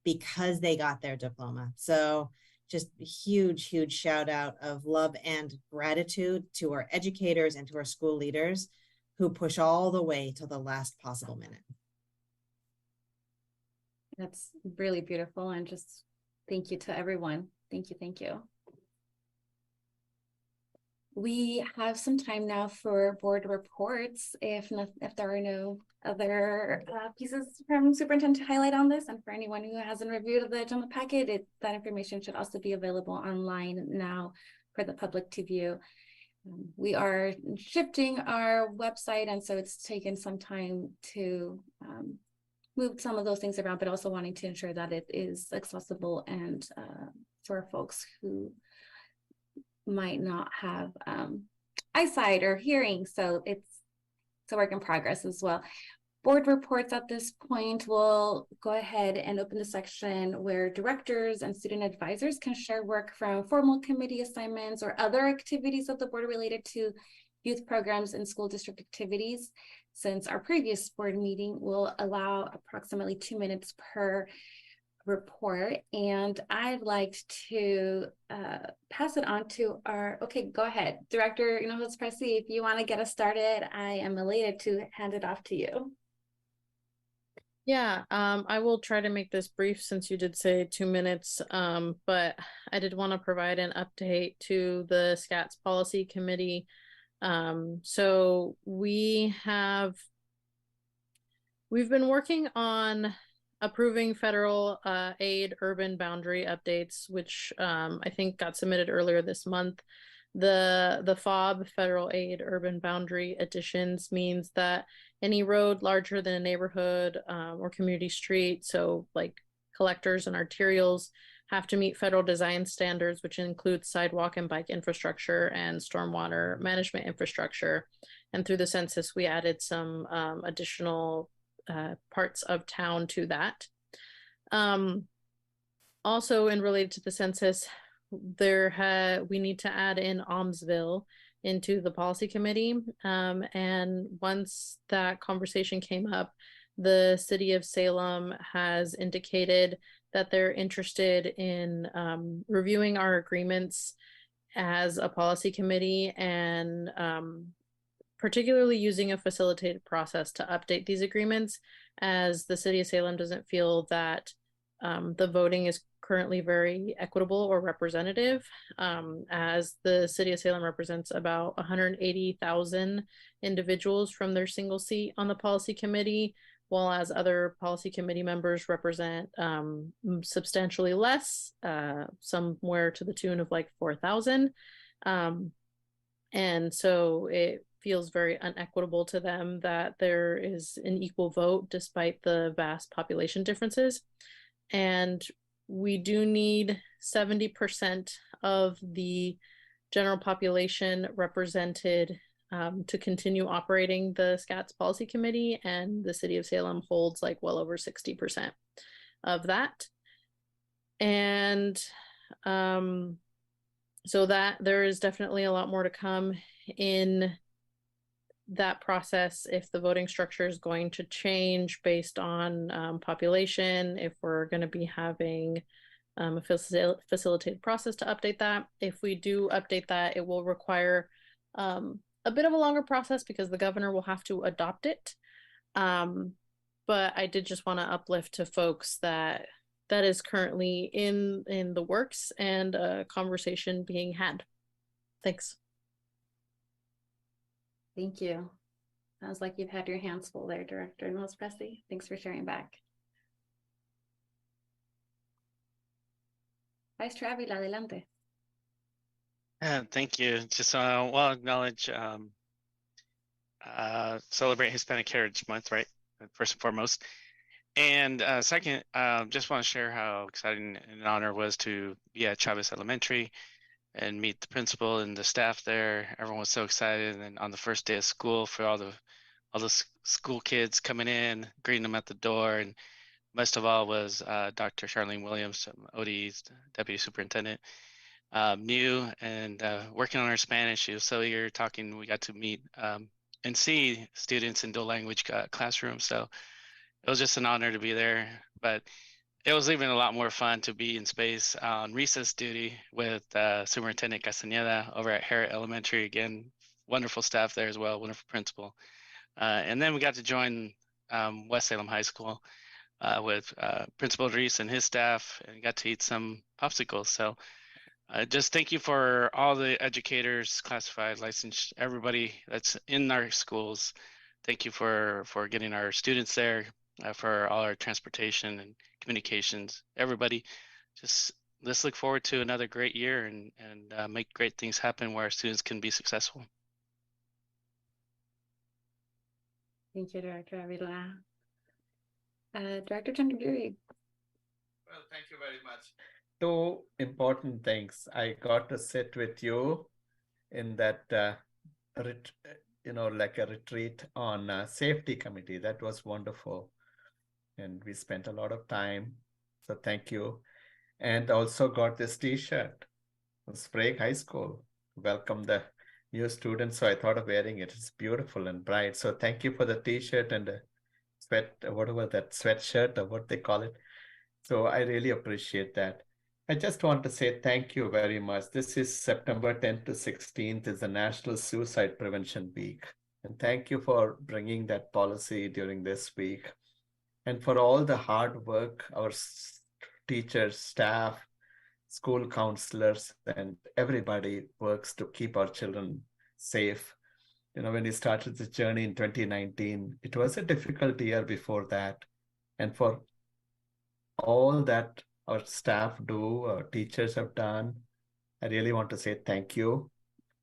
because they got their diploma. So just a huge, huge shout out of love and gratitude to our educators and to our school leaders who push all the way till the last possible minute. That's really beautiful, and just thank you to everyone. Thank you, thank you. We have some time now for board reports. If there are no other pieces from superintendent to highlight on this, and for anyone who hasn't reviewed the agenda packet, that information should also be available online now for the public to view. We are shifting our website, and so it's taken some time to move some of those things around, but also wanting to ensure that it is accessible and for folks who might not have eyesight or hearing. So it's a work in progress as well. Board reports at this point, we'll go ahead and open the section where directors and student advisors can share work from formal committee assignments or other activities of the board related to youth programs and school district activities. Since our previous board meeting will allow approximately 2 minutes per report, and I'd like to pass it on to okay, go ahead. Director Knowles-Pressey, if you want to get us started, I am elated to hand it off to you. Yeah, I will try to make this brief since you did say 2 minutes, but I did want to provide an update to the SCATS Policy Committee. So we've been working on approving federal aid urban boundary updates, which I think got submitted earlier this month. The FOB, federal aid urban boundary additions, means that any road larger than a neighborhood or community street, so like collectors and arterials, have to meet federal design standards, which include sidewalk and bike infrastructure and stormwater management infrastructure. And through the census, we added some additional parts of town to that. Also, in related to the census, we need to add in Almsville into the policy committee. And once that conversation came up, the city of Salem has indicated that they're interested in reviewing our agreements as a policy committee and particularly using a facilitated process to update these agreements, as the city of Salem doesn't feel that the voting is currently very equitable or representative, as the city of Salem represents about 180,000 individuals from their single seat on the policy committee, while as other policy committee members represent substantially less, somewhere to the tune of like 4,000. And so it feels very unequitable to them that there is an equal vote despite the vast population differences. And we do need 70% of the general population represented to continue operating the SCATS policy committee, and the city of Salem holds like well over 60% of that. And so that there is definitely a lot more to come in that process if the voting structure is going to change based on population, if we're going to be having a facilitated process to update that. If we do update that, it will require a bit of a longer process because the governor will have to adopt it. But I did just want to uplift to folks that that is currently in the works and a conversation being had. Thanks. Thank you. Sounds like you've had your hands full there, Director Mills Presley. Thanks for sharing back. Vice Chair Avila, adelante. Thank you. Just well, acknowledge celebrate Hispanic Heritage Month, right? First and foremost. And second, just want to share how exciting and an honor it was to be at Chavez Elementary and meet the principal and the staff there. Everyone was so excited. And on the first day of school, for all the school kids coming in, greeting them at the door, and most of all was Dr. Charlene Williams, OD's deputy superintendent, new and working on her Spanish. She was so eager talking. We got to meet and see students in dual language classrooms. So it was just an honor to be there. But it was even a lot more fun to be in space on recess duty with Superintendent Castañeda over at Harrod Elementary. Again, wonderful staff there as well, wonderful principal. And then we got to join West Salem High School with Principal Reese and his staff, and got to eat some popsicles. So just thank you for all the educators, classified, licensed, everybody that's in our schools. Thank you for getting our students there, for all our transportation and communications. Everybody, just let's look forward to another great year and make great things happen where our students can be successful. Thank you, Director Avila. Director Chandagiri. Well, thank you very much. Two important things. I got to sit with you in that, like a retreat on safety committee. That was wonderful. And we spent a lot of time. So thank you. And also got this t-shirt from Sprague High School. Welcome the new students. So I thought of wearing it. It's beautiful and bright. So thank you for the t-shirt and the sweatshirt or what they call it. So I really appreciate that. I just want to say thank you very much. This is September 10th to 16th is the National Suicide Prevention Week. And thank you for bringing that policy during this week. And for all the hard work, our teachers, staff, school counselors, and everybody works to keep our children safe. When we started this journey in 2019, it was a difficult year before that. And for all that our staff do, our teachers have done, I really want to say thank you.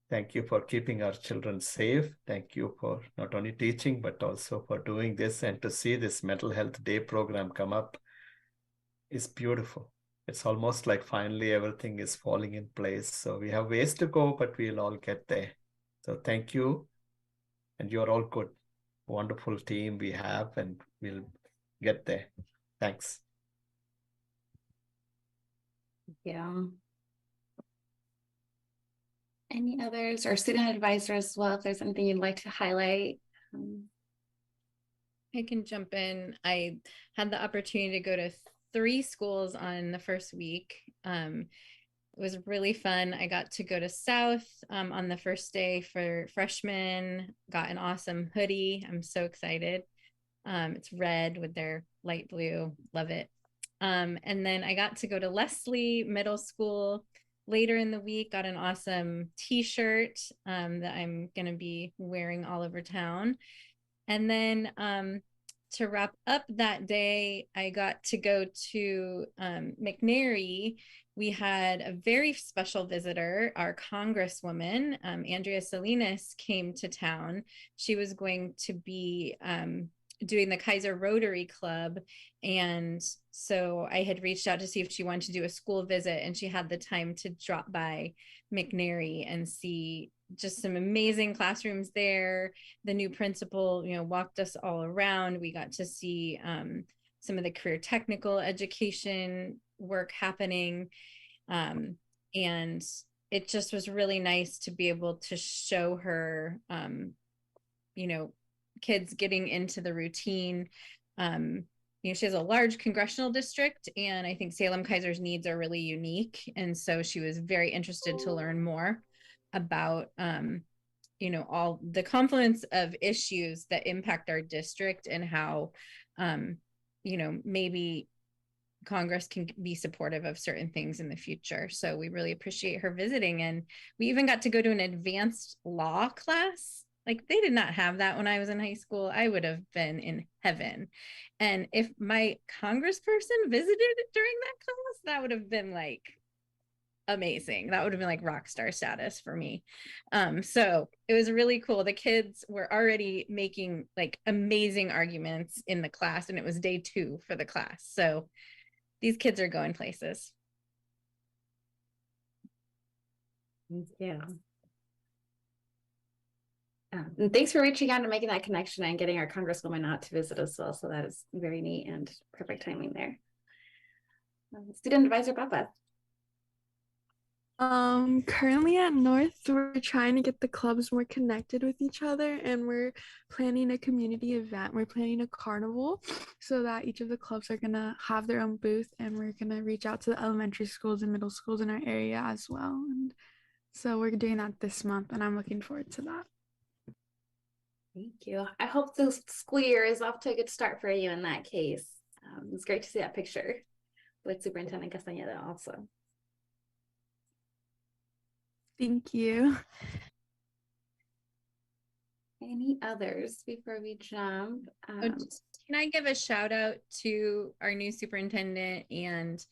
Thank you for keeping our children safe. Thank you for not only teaching, but also for doing this. And to see this Mental Health Day program come up is beautiful. It's almost like finally everything is falling in place. So we have ways to go, but we'll all get there. So thank you. And you're all good. Wonderful team we have, and we'll get there. Thanks. Yeah. Any others, or student advisor as well, if there's anything you'd like to highlight? I can jump in. I had the opportunity to go to 3 schools on the first week. It was really fun. I got to go to South on the first day for freshmen, got an awesome hoodie. I'm so excited. It's red with their light blue. Love it. And then I got to go to Leslie Middle School later in the week, got an awesome t-shirt that I'm going to be wearing all over town. And then to wrap up that day, I got to go to McNary. We had a very special visitor. Our Congresswoman, Andrea Salinas, came to town. She was going to be doing the Keizer Rotary Club. And so I had reached out to see if she wanted to do a school visit, and she had the time to drop by McNary and see just some amazing classrooms there. The new principal, walked us all around. We got to see some of the career technical education work happening. And it just was really nice to be able to show her, kids getting into the routine. She has a large congressional district, and I think Salem-Keizer's needs are really unique. And so she was very interested to learn more about, all the confluence of issues that impact our district, and how, maybe Congress can be supportive of certain things in the future. So we really appreciate her visiting. And we even got to go to an advanced law class. Like, they did not have that when I was in high school. I would have been in heaven. And if my congressperson visited during that class, that would have been like amazing. That would have been like rock star status for me. So it was really cool. The kids were already making like amazing arguments in the class, and it was day 2 for the class. So these kids are going places. Yeah. And thanks for reaching out and making that connection and getting our Congresswoman out to visit as well. So that is very neat and perfect timing there. Student advisor Baba. Currently at North, we're trying to get the clubs more connected with each other, and we're planning a community event. We're planning a carnival so that each of the clubs are gonna have their own booth, and we're gonna reach out to the elementary schools and middle schools in our area as well. And so we're doing that this month, and I'm looking forward to that. Thank you. I hope the school year is off to a good start for you in that case. It's great to see that picture with Superintendent Castañeda also. Thank you. Any others before we jump? Can I give a shout out to our new superintendent and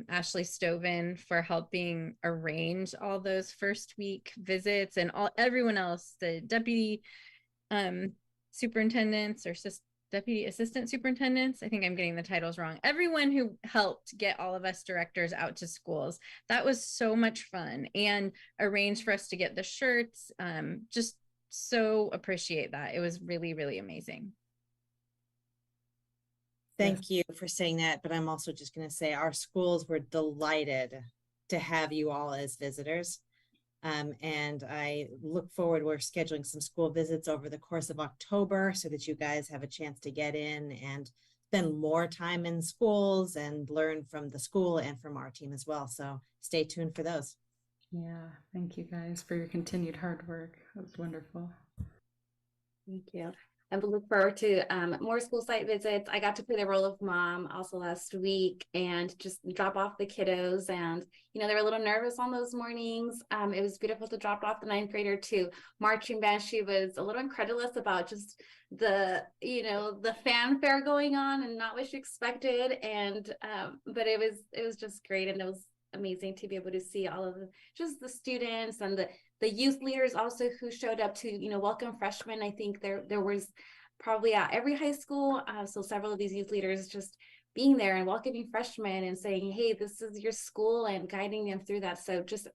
Ashley Stoven for helping arrange all those first week visits, and everyone else, the deputy superintendents or deputy assistant superintendents. I think I'm getting the titles wrong. Everyone who helped get all of us directors out to schools. That was so much fun, and arranged for us to get the shirts. Just so appreciate that. It was really, really amazing. Thank you for saying that, but I'm also just going to say our schools were delighted to have you all as visitors. And I look forward, we're scheduling some school visits over the course of October so that you guys have a chance to get in and spend more time in schools and learn from the school and from our team as well. So stay tuned for those. Yeah, thank you guys for your continued hard work. That was wonderful. Thank you. And we look forward to more school site visits. I got to play the role of mom also last week and just drop off the kiddos. And, they were a little nervous on those mornings. It was beautiful to drop off the 9th grader to marching band. She was a little incredulous about just the fanfare going on and not what she expected. And, but it was just great. And it was amazing to be able to see all of the students and the youth leaders also who showed up to welcome freshmen. I think there was probably at every high school, so several of these youth leaders just being there and welcoming freshmen and saying, hey, this is your school, and guiding them through that. So just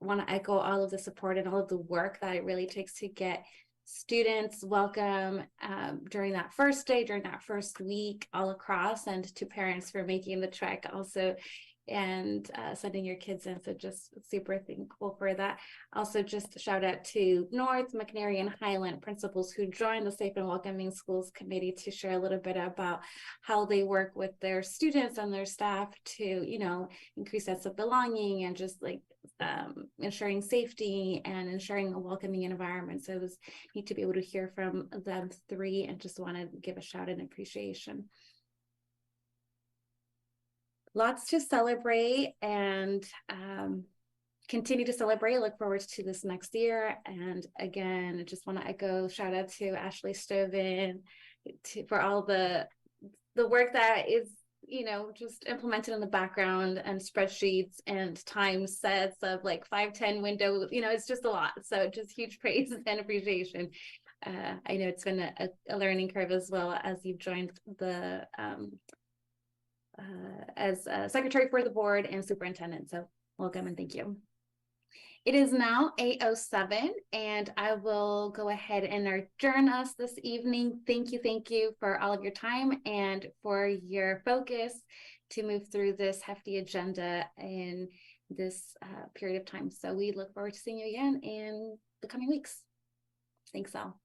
want to echo all of the support and all of the work that it really takes to get students welcome during that first day, during that first week all across, and to parents for making the trek also and sending your kids in. So just super thankful for that. Also, just shout out to North, McNary, and Highland principals who joined the Safe and Welcoming Schools Committee to share a little bit about how they work with their students and their staff to, you know, increase sense of belonging and just like ensuring safety and ensuring a welcoming environment. So it was neat to be able to hear from them three, and just want to give a shout and appreciation. Lots to celebrate and continue to celebrate. Look forward to this next year. And again, I just want to echo shout out to Ashley Stovin for all the work that is, you know, just implemented in the background, and spreadsheets and time sets of like 5-10 window, you know, it's just a lot. So just huge praise and appreciation. I know it's been a learning curve as well as you've joined the as secretary for the board and superintendent. So welcome and thank you. It is now 8:07, and I will go ahead and adjourn us this evening. Thank you for all of your time and for your focus to move through this hefty agenda in this period of time. So we look forward to seeing you again in the coming weeks. Thanks all.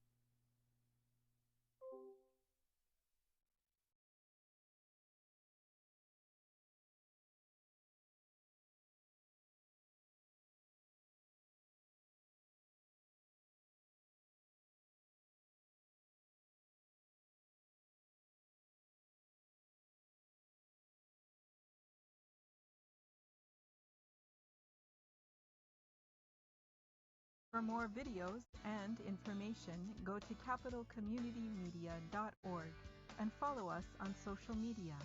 For more videos and information, go to capitalcommunitymedia.org and follow us on social media.